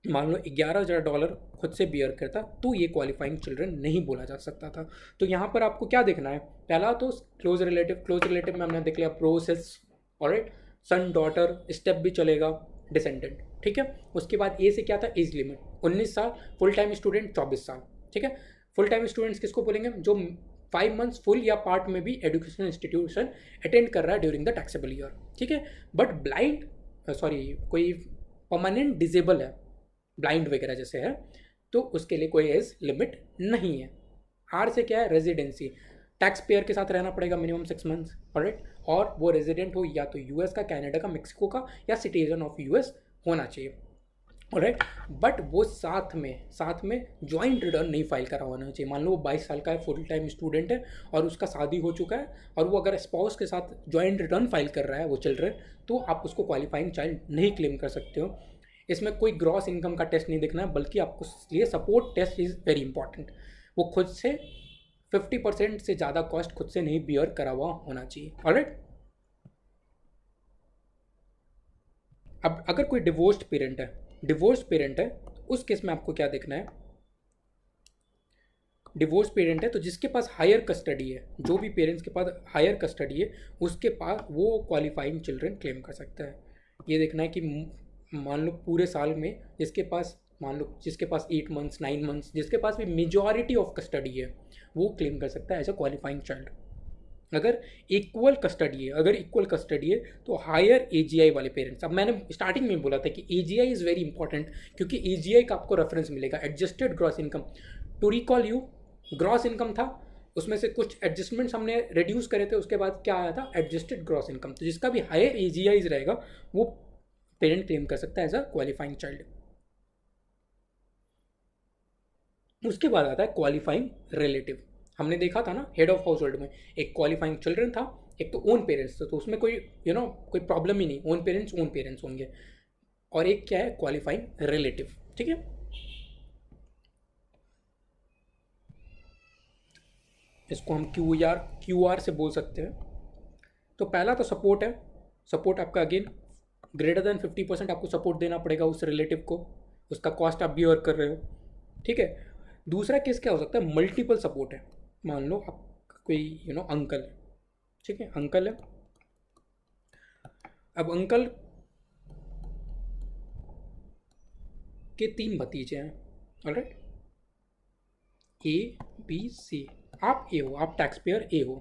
मान लो $11,000 खुद से बियर करता तो ये क्वालिफाइंग चिल्ड्रन नहीं बोला जा सकता था। तो यहाँ पर आपको क्या देखना है, पहला तो क्लोज रिलेटिव में हमने देख लिया process, alright, son daughter step भी चलेगा, डिसेंडेंट, ठीक है। उसके बाद ए से क्या था, एज लिमिट 19 साल, फुल टाइम स्टूडेंट 24 साल, ठीक है। फुल टाइम स्टूडेंट्स किसको बोलेंगे, जो 5 मंथ्स फुल या पार्ट में भी एजुकेशनल इंस्टीट्यूशन अटेंड कर रहा है ड्यूरिंग द टैक्सेबल ईयर, ठीक है। बट ब्लाइंड, सॉरी, कोई परमानेंट डिजेबल है, ब्लाइंड वगैरह जैसे है, तो उसके लिए कोई एज लिमिट नहीं है। आर से क्या है, रेजिडेंसी, टैक्स पेयर के साथ रहना पड़ेगा मिनिमम 6 मंथ्स, ऑलराइट, और वो रेजिडेंट हो या तो यूएस का, कनाडा का, मेक्सिको का, या सिटीजन ऑफ यूएस होना चाहिए, ऑलराइट। बट वो साथ में ज्वाइंट रिटर्न नहीं फाइल करा होना चाहिए। मान लो वो 22 साल का है, फुल टाइम स्टूडेंट है और उसका शादी हो चुका है, और वो अगर स्पाउस के साथ ज्वाइंट रिटर्न फाइल कर रहा है वो चिल्ड्रन, तो आप उसको क्वालिफाइंग चाइल्ड नहीं क्लेम कर सकते हो। इसमें कोई ग्रॉस इनकम का टेस्ट नहीं देखना है, बल्कि आपको लिए support test is very important. वो खुद से 50% से ज़्यादा कॉस्ट खुद से नहीं बियर करा हुआ होना चाहिए, ऑलराइट। अब अगर कोई डिवोर्स्ड पेरेंट है तो उस केस में आपको क्या देखना है, डिवोर्स पेरेंट है तो जिसके पास हायर कस्टडी है, जो भी पेरेंट्स के पास हायर कस्टडी है उसके पास वो क्वालिफाइंग चिल्ड्रन क्लेम कर सकता है। ये देखना है कि मान लो पूरे साल में जिसके पास 8 मंथ्स 9 मंथ्स, जिसके पास भी मेजॉरिटी ऑफ कस्टडी है, वो क्लेम कर सकता है एज अ क्वालिफाइंग चाइल्ड। अगर इक्वल कस्टडी है तो हायर एजीआई वाले पेरेंट्स, अब मैंने स्टार्टिंग में बोला था कि एजीआई इज़ वेरी इंपॉर्टेंट, क्योंकि एजीआई का आपको रेफरेंस मिलेगा, adjusted gross income. To recall you, gross income था, उसमें से कुछ एडजस्टमेंट्स हमने रिड्यूस करे थे, उसके बाद क्या आया था, एडजस्टेड ग्रॉस इनकम। तो जिसका भी हायर एजीआई रहेगा वो पेरेंट क्लेम कर सकता है एज अ क्वालिफाइंग चाइल्ड। उसके बाद आता है क्वालिफाइंग रिलेटिव। हमने देखा था ना, हेड ऑफ हाउस होल्ड में एक क्वालिफाइंग चिल्ड्रन था, एक तो ओन पेरेंट्स था, तो उसमें कोई कोई प्रॉब्लम ही नहीं, ओन पेरेंट्स होंगे, और एक क्या है, क्वालिफाइंग रिलेटिव, ठीक है। इसको हम क्यू आर से बोल सकते हैं। तो पहला तो सपोर्ट है, सपोर्ट आपका अगेन ग्रेटर देन 50% आपको सपोर्ट देना पड़ेगा उस रिलेटिव को, उसका कॉस्ट आप बियर कर रहे हो, ठीक है। दूसरा केस क्या हो सकता है, मल्टीपल सपोर्ट है। मान लो आप कोई अंकल है, ठीक है, अंकल है, अब अंकल के 3 भतीजे हैं, ऑलराइट, ए बी सी, आप ए हो, आप टैक्स पेयर ए हो।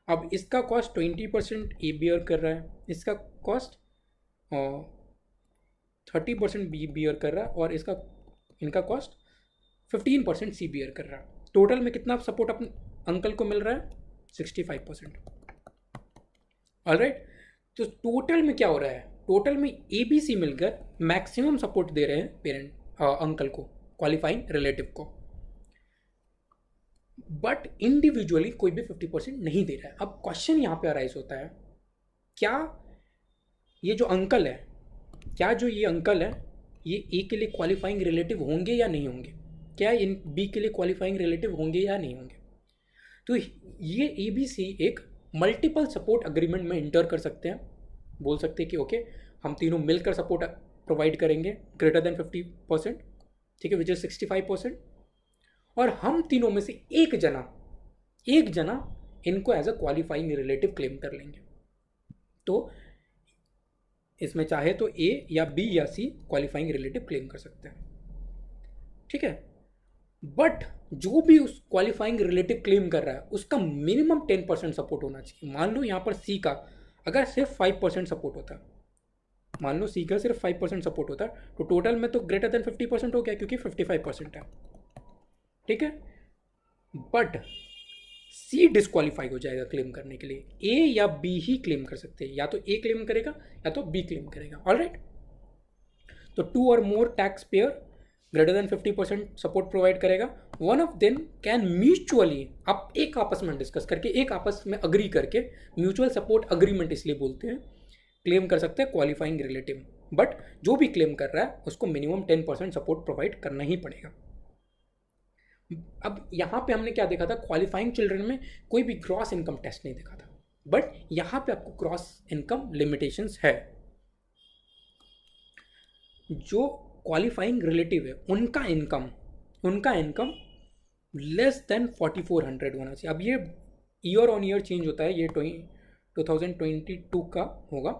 अब इसका कॉस्ट 20% ए बियर कर रहा है, इसका कॉस्ट 30% बी बियर कर रहा है, और इनका कॉस्ट 15% सी बियर कर रहा है। टोटल में कितना सपोर्ट अपने अंकल को मिल रहा है, 65%, ऑलराइट। तो टोटल में क्या हो रहा है, टोटल में ए बी सी मिलकर मैक्सिमम सपोर्ट दे रहे हैं अंकल को, क्वालिफाइंग रिलेटिव को, बट इंडिविजुअली कोई भी 50% नहीं दे रहा है। अब क्वेश्चन यहाँ पे अराइज होता है, क्या ये जो अंकल है, ये ए के लिए क्वालिफाइंग रिलेटिव होंगे या नहीं होंगे, क्या इन बी के लिए क्वालिफाइंग रिलेटिव होंगे या नहीं होंगे। तो ये ए बी सी एक मल्टीपल सपोर्ट अग्रीमेंट में इंटर कर सकते हैं, बोल सकते हैं कि ओके हम तीनों मिलकर सपोर्ट प्रोवाइड करेंगे ग्रेटर देन 50%, ठीक है, विच इज 65%, और हम तीनों में से एक जना इनको as a qualifying relative claim कर लेंगे। तो इसमें चाहे तो ए या बी या सी क्वालिफाइंग रिलेटिव क्लेम कर सकते हैं, ठीक है। बट जो भी उस क्वालिफाइंग रिलेटिव क्लेम कर रहा है उसका मिनिमम 10% सपोर्ट होना चाहिए। मान लो यहाँ पर सी का अगर सिर्फ 5% सपोर्ट होता, मान लो सी का सिर्फ 5% सपोर्ट होता है, तो टोटल में तो ग्रेटर देन 50% हो गया क्योंकि 55% है, ठीक है। बट सी डिस्क्वालीफाई हो जाएगा क्लेम करने के लिए, ए या बी ही क्लेम कर सकते हैं, या तो ए क्लेम करेगा या तो बी क्लेम करेगा, ऑलराइट। तो टू और more taxpayer greater than 50% support provide करेगा, one of them can mutually, आप एक आपस में डिस्कस करके, एक आपस में अग्री करके, म्यूचुअल सपोर्ट अग्रीमेंट इसलिए बोलते हैं, क्लेम कर सकते हैं क्वालिफाइंग रिलेटिव। बट जो भी क्लेम कर रहा है उसको मिनिमम 10% सपोर्ट प्रोवाइड करना ही पड़ेगा। अब यहाँ पे हमने क्या देखा था, क्वालिफाइंग चिल्ड्रन में कोई भी क्रॉस इनकम टेस्ट नहीं देखा था, बट यहाँ पे आपको क्रॉस इनकम लिमिटेशंस है। जो क्वालिफाइंग रिलेटिव है उनका इनकम लेस देन 4400 होना चाहिए। अब ये ईयर ऑन ईयर चेंज होता है, ये 2022 का होगा।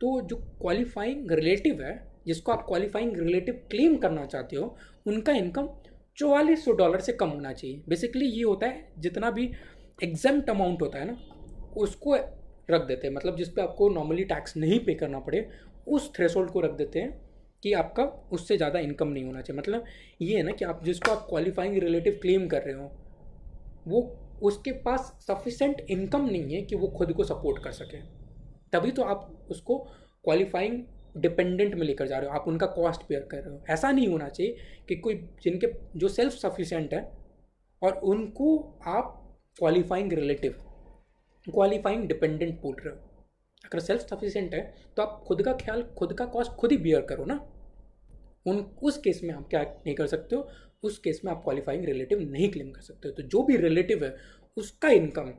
तो जो क्वालिफाइंग रिलेटिव है, जिसको आप क्वालिफाइंग रिलेटिव क्लेम करना चाहते हो, उनका इनकम $4400 से कम होना चाहिए। बेसिकली ये होता है जितना भी एग्जेम्प्ट अमाउंट होता है ना, उसको रख देते हैं, मतलब जिस पे आपको नॉर्मली टैक्स नहीं पे करना पड़े, उस थ्रेशोल्ड को रख देते हैं कि आपका उससे ज़्यादा इनकम नहीं होना चाहिए। मतलब ये है ना कि आप जिसको आप क्वालिफाइंग रिलेटिव क्लेम कर रहे हो, वो उसके पास सफिशेंट इनकम नहीं है कि वो खुद को सपोर्ट कर सके, तभी तो आप उसको क्वालिफाइंग डिपेंडेंट में लेकर जा रहे हो, आप उनका कॉस्ट पेयर कर रहे हो। ऐसा नहीं होना चाहिए कि कोई जिनके जो सेल्फ सफिशिएंट है और उनको आप क्वालिफाइंग रिलेटिव, क्वालिफाइंग डिपेंडेंट बोल रहे हो। अगर सेल्फ सफिशिएंट है तो आप खुद का ख्याल, खुद का कॉस्ट खुद ही बियर करो ना। उस केस में आप क्या नहीं कर सकते हो, उस केस में आप क्वालिफाइंग रिलेटिव नहीं क्लेम कर सकते हो। तो जो भी रिलेटिव है उसका इनकम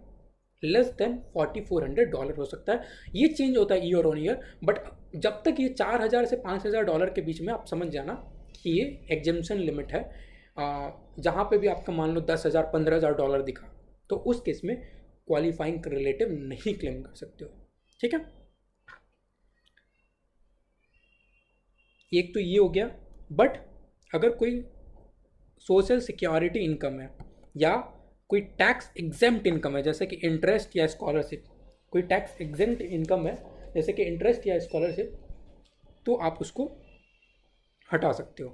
लेस देन $4400 हो सकता है। ये चेंज होता है ईयर ऑन ईयर, बट जब तक ये $4000 से $5000 के बीच में, आप समझ जाना कि ये एग्जेम्पशन लिमिट है। जहाँ पे भी आपका मान लो $10,000 $15,000 दिखा, तो उस केस में क्वालिफाइंग रिलेटिव नहीं क्लेम कर सकते हो, ठीक है। एक तो ये हो गया। बट अगर कोई सोशल सिक्योरिटी इनकम है या कोई टैक्स एग्जेम्प्ट इनकम है, जैसे कि इंटरेस्ट या स्कॉलरशिप, कोई टैक्स एग्जेम्प्ट इनकम है जैसे कि इंटरेस्ट या स्कॉलरशिप, तो आप उसको हटा सकते हो।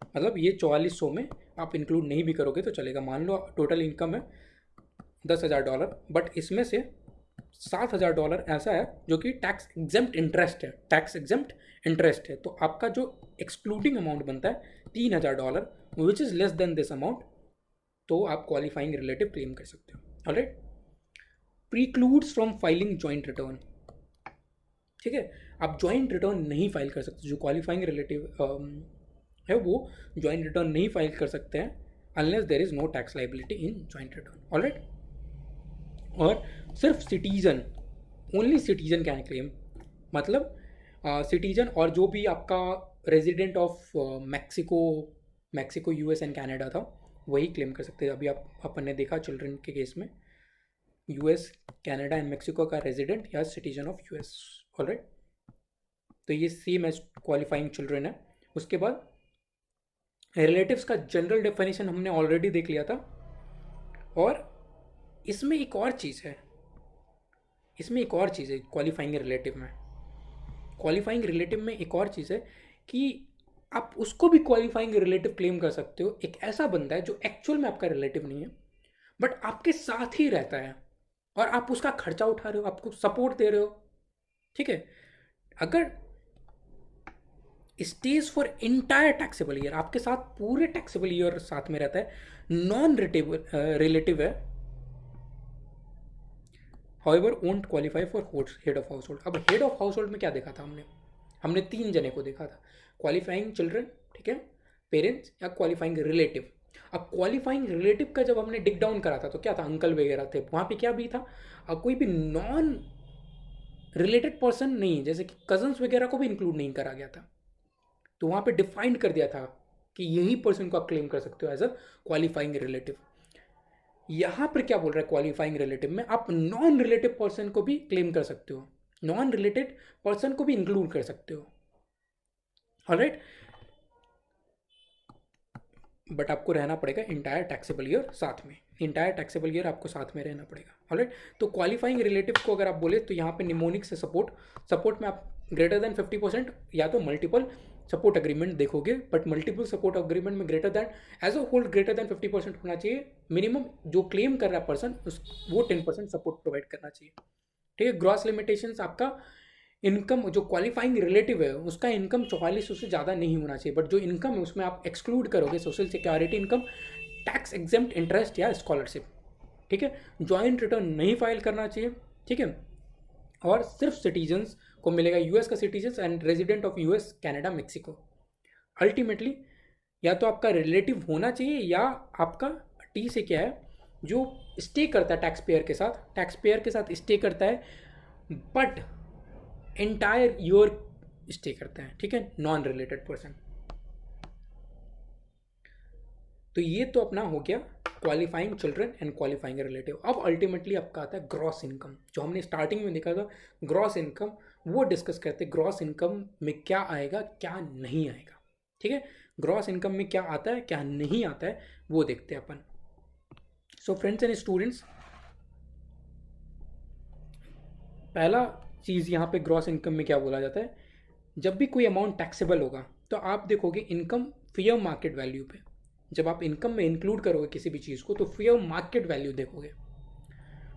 मतलब ये 4400 में आप इंक्लूड नहीं भी करोगे तो चलेगा। मान लो टोटल इनकम है $10,000, बट इसमें से $7,000 ऐसा है जो कि टैक्स एग्जेम्प्ट इंटरेस्ट है, टैक्स एग्जेम्प्ट इंटरेस्ट है, तो आपका जो एक्सक्लूडिंग अमाउंट बनता है $3,000, which is less than this amount, तो आप क्वालिफाइंग रिलेटिव क्लेम कर सकते हो, alright. Precludes from filing joint return, ठीक है। आप जॉइंट रिटर्न नहीं फाइल कर सकते, जो क्वालिफाइंग रिलेटिव है वो जॉइंट रिटर्न नहीं फाइल कर सकते हैं unless there is no tax liability in joint return, alright. और सिर्फ citizen, only citizen can claim, मतलब सिटीजन और जो भी आपका resident of Mexico US and Canada था वही क्लेम कर सकते हैं। अभी अपन ने देखा चिल्ड्रन के केस में यूएस, कनाडा एंड मैक्सिको का रेजिडेंट या सिटीजन ऑफ यूएस, ऑलराइट। तो ये सेम एज क्वालिफाइंग चिल्ड्रन है। उसके बाद रिलेटिव्स का जनरल डेफिनेशन हमने ऑलरेडी देख लिया था। और इसमें एक और चीज़ है, क्वालिफाइंग रिलेटिव में, क्वालिफाइंग रिलेटिव में एक और चीज़ है कि आप उसको भी क्वालिफाइंग रिलेटिव क्लेम कर सकते हो। एक ऐसा बंदा है जो एक्चुअल में आपका रिलेटिव नहीं है बट आपके साथ ही रहता है और आप उसका खर्चा उठा रहे हो, आपको सपोर्ट दे रहे हो, ठीक है। अगर stage for entire taxable year, आपके साथ पूरे टैक्सेबल ईयर साथ में रहता है, नॉन रिलेटिव है, however won't qualify for head of house hold. अब हेड ऑफ हाउस होल्ड में क्या देखा था हमने 3 जने को देखा था, क्वालिफाइंग चिल्ड्रन, ठीक है, पेरेंट्स या क्वालिफाइंग रिलेटिव। अब क्वालिफाइंग रिलेटिव का जब हमने डिग डाउन करा था तो क्या था, अंकल वगैरह थे, वहाँ पे क्या भी था, कोई भी नॉन रिलेटेड पर्सन नहीं, जैसे कि कजन्स वगैरह को भी इंक्लूड नहीं करा गया था। तो वहाँ पे डिफाइंड कर दिया था कि यही पर्सन को आप क्लेम कर सकते हो एज अ क्वालिफाइंग रिलेटिव। यहाँ पर क्या बोल रहा है, क्वालिफाइंग रिलेटिव में आप नॉन रिलेटिव पर्सन को भी क्लेम कर सकते हो, नॉन रिलेटेड पर्सन को भी इंक्लूड कर सकते हो, ऑलराइट। बट आपको रहना पड़ेगा इंटायर टैक्सेबल ईयर साथ में, इंटायर टैक्सेबल ईयर आपको साथ में रहना पड़ेगा, ऑलराइट। तो क्वालिफाइंग रिलेटिव को अगर आप बोले तो यहाँ पे निमोनिक से सपोर्ट में आप ग्रेटर देन 50%, या तो मल्टीपल सपोर्ट अग्रीमेंट देखोगे, बट मल्टीपल सपोर्ट अग्रीमेंट में greater than as a whole greater than 50% होना चाहिए मिनिमम। जो क्लेम कर रहा है पर्सन उस वो 10% सपोर्ट प्रोवाइड करना चाहिए। ठीक है। ग्रॉस लिमिटेशंस आपका इनकम जो क्वालिफाइंग रिलेटिव है उसका इनकम 4400 से ज़्यादा नहीं होना चाहिए, बट जो इनकम है उसमें आप एक्सक्लूड करोगे social security income, tax exempt interest या स्कॉलरशिप। ठीक है। जॉइंट रिटर्न नहीं फाइल करना चाहिए। ठीक है। और सिर्फ सिटीजन्स को मिलेगा, यूएस का citizens and resident of US, Canada, Mexico. Ultimately या तो आपका रिलेटिव होना चाहिए या आपका टी से क्या है जो स्टे करता है टैक्स पेयर के साथ स्टे करता है, बट एंटायर ईयर स्टे करते हैं। ठीक है। Non related person. तो ये तो अपना हो गया qualifying children and qualifying relative. अब अल्टीमेटली आपका आता है ग्रॉस इनकम, जो हमने स्टार्टिंग में देखा था ग्रॉस इनकम, वो डिस्कस करते हैं ग्रॉस इनकम में क्या आएगा क्या नहीं आएगा। ठीक है। ग्रॉस इनकम में क्या आता है क्या नहीं आता है वो देखते हैं अपन। सो फ्रेंड्स एंड स्टूडेंट्स, पहला चीज़ यहाँ पे ग्रॉस इनकम में क्या बोला जाता है, जब भी कोई अमाउंट टैक्सेबल होगा तो आप देखोगे इनकम फेयर मार्केट वैल्यू पे। जब आप इनकम में इंक्लूड करोगे किसी भी चीज़ को तो फेयर मार्केट वैल्यू देखोगे,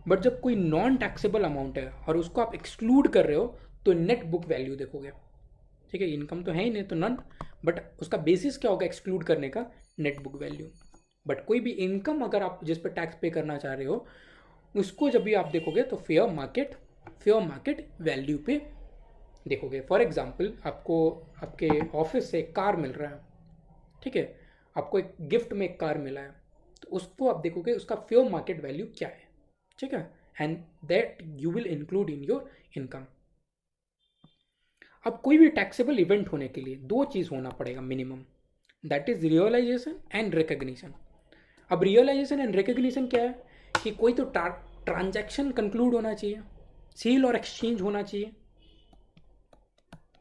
बट जब कोई नॉन टैक्सेबल अमाउंट है और उसको आप एक्सक्लूड कर रहे हो तो नेट बुक वैल्यू देखोगे। ठीक है। इनकम तो है ही नहीं तो नन, बट उसका बेसिस क्या होगा एक्सक्लूड करने का, नेट बुक वैल्यू। बट कोई भी इनकम अगर आप जिस पर टैक्स पे करना चाह रहे हो उसको जब भी आप देखोगे तो फेयर मार्केट वैल्यू पे देखोगे। फॉर एग्जाम्पल आपको आपके ऑफिस से एक कार मिल रहा है। ठीक है। आपको एक गिफ्ट में एक कार मिला है तो उसको आप देखोगे उसका फेयर मार्केट वैल्यू क्या है। ठीक है। And that you will include in your income. अब कोई भी टैक्सेबल इवेंट होने के लिए दो चीज़ होना पड़ेगा minimum, that is realisation and recognition. अब रियलाइजेशन एंड रिकग्निशन क्या है कि कोई तो ट्रांजैक्शन कंक्लूड होना चाहिए, सेल और एक्सचेंज होना चाहिए।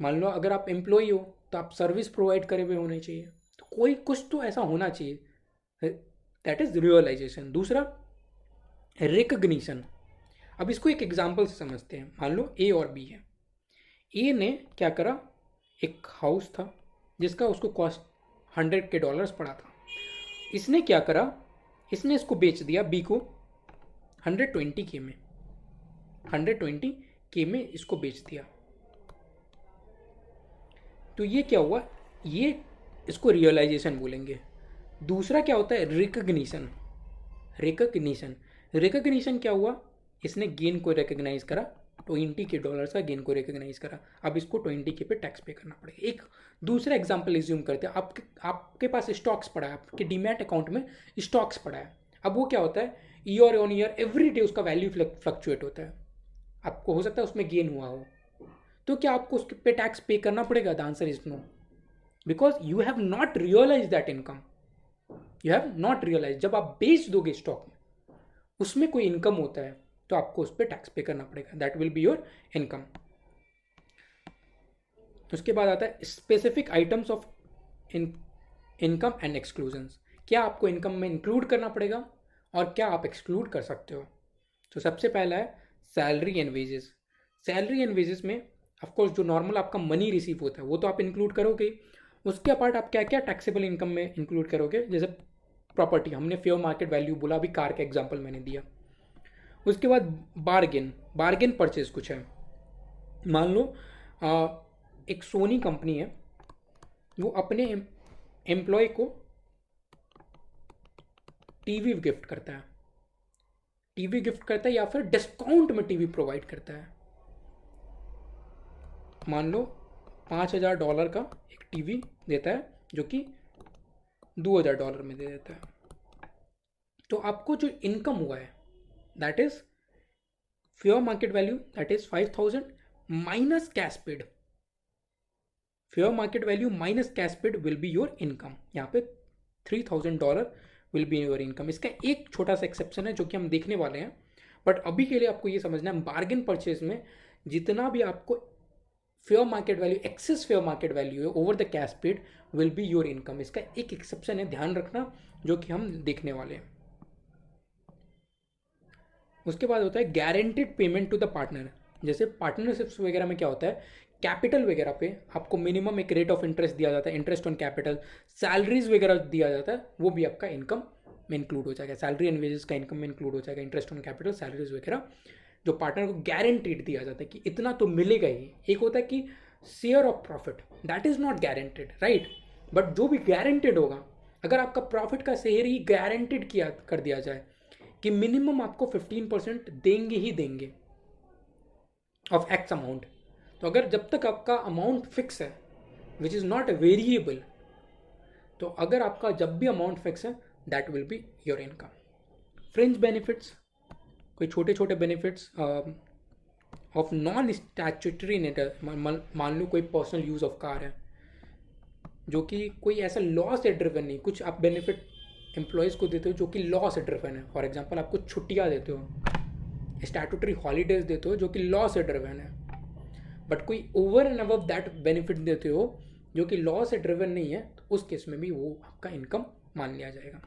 मान लो अगर आप एम्प्लॉय हो तो आप सर्विस प्रोवाइड करे हुए होने चाहिए, तो कोई कुछ तो ऐसा होना चाहिए, दैट इज रियलाइजेशन। दूसरा रिकग्निशन। अब इसको एक एग्जांपल से समझते हैं। मान लो ए और बी है। ए ने क्या करा, एक हाउस था जिसका उसको कॉस्ट $100 पड़ा था। इसने क्या करा, इसने इसको बेच दिया बी को 120K में, 120K में इसको बेच दिया। तो ये क्या हुआ, ये इसको रियलाइजेशन बोलेंगे। दूसरा क्या होता है रिकग्निशन। रिकग्निशन क्या हुआ, इसने गेन को रिकग्नाइज करा, $20K का गेन को रिकग्नाइज करा। अब इसको 20K पे टैक्स पे करना पड़ेगा। एक दूसरा एग्जांपल एज्यूम करते हैं, आपके पास स्टॉक्स पड़ा है, आपके डीमैट अकाउंट में स्टॉक्स पड़ा है। अब वो क्या होता है, year on year every day उसका वैल्यू फ्लक्चुएट होता है। आपको हो सकता है उसमें गेन हुआ हो, तो क्या आपको उस पे टैक्स पे करना पड़ेगा? The answer is no, because you have not realise that income. You have not realise. जब आप बेच दोगे स्टॉक में, उसमें कोई इनकम होता है तो आपको उस पर टैक्स पे करना पड़ेगा, that will be your income. उसके बाद आता है specific items of income and exclusions. क्या आपको इनकम में इंक्लूड करना पड़ेगा और क्या आप एक्सक्लूड कर सकते हो। तो सबसे पहला है salary and wages. Salary and wages में ऑफकोर्स जो नॉर्मल आपका मनी रिसीव होता है वो तो आप इंक्लूड करोगे। उसके अपार्ट आप क्या क्या टैक्सेबल इनकम में इंक्लूड करोगे, जैसे प्रॉपर्टी, हमने फेयर मार्केट वैल्यू बोला, अभी कार का एग्जांपल मैंने दिया। उसके बाद बार्गेन परचेज कुछ है। मान लो एक सोनी कंपनी है, वो अपने एम्प्लॉय को टीवी गिफ्ट करता है या फिर डिस्काउंट में टीवी प्रोवाइड करता है। मान लो $5000 का एक टीवी देता है जो कि $2000 में दे देता है। तो आपको जो इनकम हुआ है that is fair market value, that is 5000 minus cash paid. Fair market value minus cash paid will be your income. यहाँ पे $3000 विल बी योर इनकम। इसका एक छोटा सा एक्सेप्शन है जो कि हम देखने वाले हैं, बट अभी के लिए आपको ये समझना है बार्गेन परचेज में जितना भी आपको fair market value, excess fair market value है over the cash paid will be your income. इसका एक एक्सेप्शन है, ध्यान रखना, जो कि हम देखने वाले हैं। उसके बाद होता है guaranteed payment to the partner. जैसे पार्टनरशिप्स वगैरह में क्या होता है कैपिटल वगैरह पे आपको मिनिमम एक रेट ऑफ इंटरेस्ट दिया जाता है, इंटरेस्ट ऑन कैपिटल, सैलरीज वगैरह दिया जाता है, वो भी आपका इनकम में इंक्लूड हो जाएगा, सैलरी एंड वेजेस का इनकम में इंक्लूड हो जाएगा, इंटरेस्ट ऑन कैपिटल, सैलरीज वगैरह, जो पार्टनर को गारंटीड दिया जाता है कि इतना तो मिलेगा ही। एक होता है कि share of profit, that is not guaranteed, right, but जो भी गारंटेड होगा, अगर आपका प्रॉफिट का शेयर ही गारंटेड किया कर दिया जाए कि मिनिमम आपको 15% देंगे ही देंगे ऑफ एक्स अमाउंट, तो अगर जब तक आपका अमाउंट फिक्स है विच इज़ नॉट वेरिएबल, तो अगर आपका जब भी अमाउंट फिक्स है that will be your income. Fringe benefits, कोई छोटे छोटे benefits of non statutory nature, मान लो कोई पर्सनल यूज़ ऑफ कार है जो कि कोई ऐसा लॉ से ड्रिवन नहीं, कुछ आप बेनिफिट एम्प्लॉयज़ को देते हो जो कि लॉ से ड्रिवन है। फॉर एग्जांपल आपको छुट्टियां देते हो, स्टैट्यूटरी हॉलीडेज देते हो जो कि लॉ से ड्रिवन है, बट कोई over and above that benefit देते हो जो कि लॉ से ड्रिवन नहीं है, तो उस केस में भी वो आपका इनकम मान लिया जाएगा।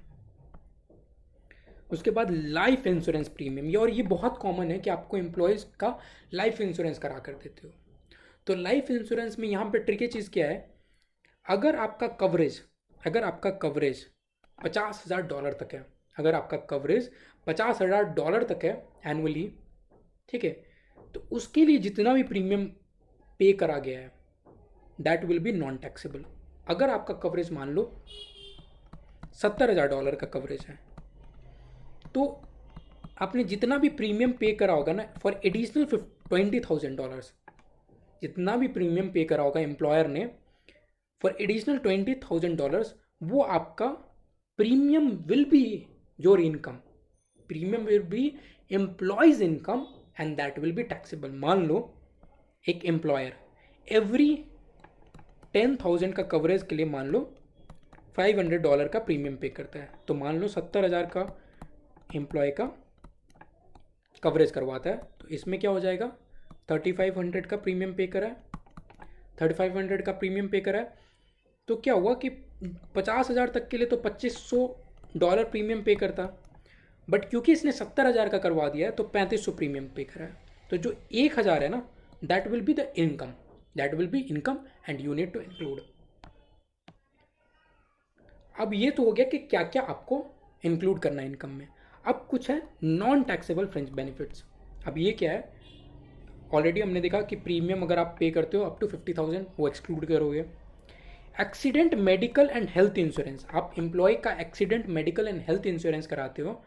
उसके बाद लाइफ इंश्योरेंस प्रीमियम, और ये बहुत कॉमन है कि आपको एम्प्लॉयज़ का लाइफ इंश्योरेंस करा कर देते हो। तो लाइफ इंश्योरेंस में यहाँ पे ट्रिकी चीज़ क्या है, अगर आपका कवरेज $50,000 तक है, अगर आपका कवरेज $50,000 तक है एनुअली, ठीक है, तो उसके लिए जितना भी प्रीमियम पे करा गया है that will be non taxable. अगर आपका कवरेज मान लो $70,000 का कवरेज है, तो आपने जितना भी प्रीमियम पे करा होगा ना फॉर एडिशनल $20,000, जितना भी प्रीमियम पे करा होगा एम्प्लॉयर ने फॉर एडिशनल $20,000, वो आपका premium will be your income, premium will be employees income and that will be taxable. मान लो एक एम्प्लॉयर एवरी 10,000 का कवरेज के लिए मान लो $500 का प्रीमियम पे करता है, तो मान लो 70,000 का एम्प्लॉय का कवरेज करवाता है, तो इसमें क्या हो जाएगा, 3,500 का प्रीमियम पे करा है, 3,500 का प्रीमियम पे करा है, तो क्या हुआ कि 50,000 तक के लिए तो $2,500 प्रीमियम पे करता, बट क्योंकि इसने 70,000 का करवा दिया है तो 3,500 प्रीमियम पे करा है, तो जो 1,000 है ना that will be the income, that will be income and you need to include. अब ये तो हो गया कि क्या क्या आपको इंक्लूड करना है इनकम में। अब कुछ है नॉन टैक्सेबल फ्रिंज बेनिफिट्स। अब ये क्या है, ऑलरेडी हमने देखा कि प्रीमियम अगर आप पे करते हो अप टू 50,000 वो एक्सक्लूड करोगे। Accident medical and health insurance, आप एम्प्लॉय का accident medical and health insurance कराते हो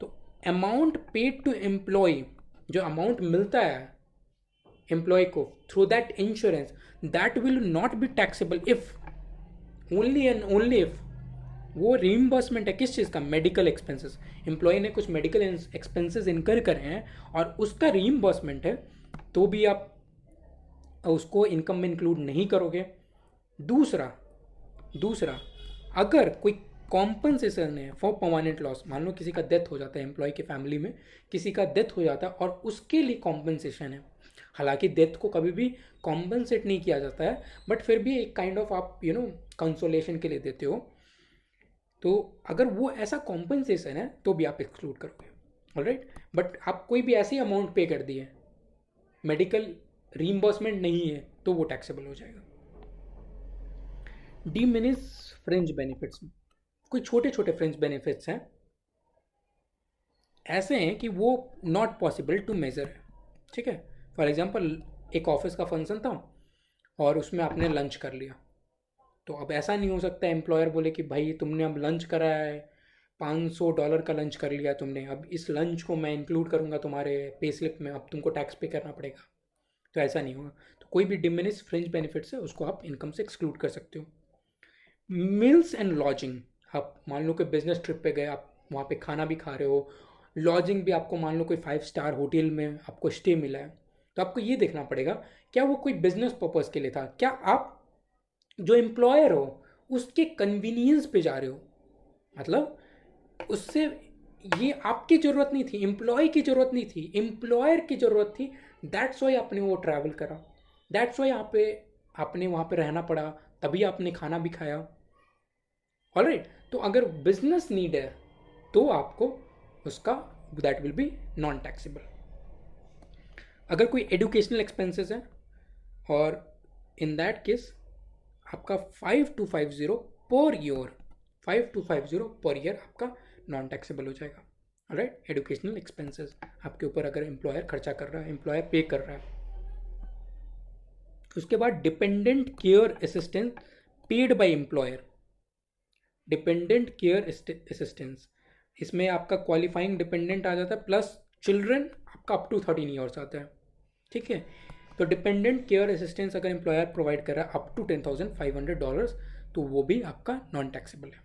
तो अमाउंट पेड टू एम्प्लॉय, जो अमाउंट मिलता है एम्प्लॉय को through that insurance, that will not be taxable if, only and only if वो रीइंबर्समेंट है किस चीज़ का, मेडिकल एक्सपेंसेस, एम्प्लॉय ने कुछ मेडिकल एक्सपेंसेस इनकर करे हैं और उसका रीइंबर्समेंट है, तो भी आप उसको इनकम में इंक्लूड नहीं करोगे। दूसरा अगर कोई कॉम्पनसेशन है फॉर परमानेंट लॉस, मान लो किसी का डेथ हो जाता है, एम्प्लॉय के फैमिली में किसी का डेथ हो जाता है और उसके लिए कॉम्पनसेशन है, हालांकि डेथ को कभी भी कॉम्पनसेट नहीं किया जाता है, बट फिर भी एक काइंड ऑफ आप कंसोलेशन के लिए देते हो, तो अगर वो ऐसा कॉम्पनसेशन है तो भी आप एक्सक्लूड करोगे, ऑलराइट। बट आप कोई भी ऐसी अमाउंट पे कर दिए, मेडिकल रीइंबर्समेंट नहीं है, तो वो टैक्सेबल हो जाएगा। डिमिनिश फ्रिंज बेनिफिट्स, कोई छोटे छोटे फ्रिंज बेनिफिट्स हैं, ऐसे हैं कि वो नॉट पॉसिबल टू मेजर है, ठीक है। फॉर एग्जांपल एक ऑफिस का फंक्शन था और उसमें आपने लंच कर लिया, तो अब ऐसा नहीं हो सकता एम्प्लॉयर बोले कि भाई तुमने अब लंच करा है, $500 का लंच कर लिया तुमने, अब इस लंच को मैं इंक्लूड करूँगा तुम्हारे पे स्लिप में, अब तुमको टैक्स पे करना पड़ेगा, तो ऐसा नहीं होगा। तो कोई भी डिमिनिश फ्रिंज बेनिफिट्स है उसको आप इनकम से एक्सक्लूड कर सकते हो। मील्स एंड लॉजिंग, आप मान लो कि बिजनेस ट्रिप पे गए, आप वहाँ पे खाना भी खा रहे हो, लॉजिंग भी आपको मान लो कोई 5 स्टार होटल में आपको स्टे मिला है, तो आपको ये देखना पड़ेगा क्या वो कोई बिजनेस पर्पज़ के लिए था, क्या आप जो एम्प्लॉयर हो उसके कन्वीनियंस पे जा रहे हो, मतलब उससे ये आपकी ज़रूरत नहीं थी, एम्प्लॉय की ज़रूरत नहीं थी, एम्प्लॉयर की ज़रूरत थी, दैट्स वाई आपने वो ट्रैवल करा, दैट्स वाई यहाँ पे आपने वहाँ पे रहना पड़ा, तभी आपने खाना भी खाया, ऑलराइट। तो अगर बिजनेस नीड है तो आपको उसका that will be non taxable. अगर कोई एजुकेशनल एक्सपेंसेस है और इन दैट केस आपका 5250 पर ईयर, 5250 पर ईयर आपका नॉन टैक्सेबल हो जाएगा। राइट, एजुकेशनल एक्सपेंसेस आपके ऊपर अगर एम्प्लॉयर खर्चा कर रहा है, एम्प्लॉयर पे कर रहा है। उसके बाद dependent care assistance paid by employer, dependent care assistance, इसमें आपका क्वालिफाइंग डिपेंडेंट आ जाता है प्लस चिल्ड्रन आपका अप टू 13 ईयर्स आता है। ठीक है, तो डिपेंडेंट केयर असिस्टेंस अगर एम्प्लॉयर प्रोवाइड कर रहा है अप टू $10,500 तो वो भी आपका नॉन टैक्सेबल है।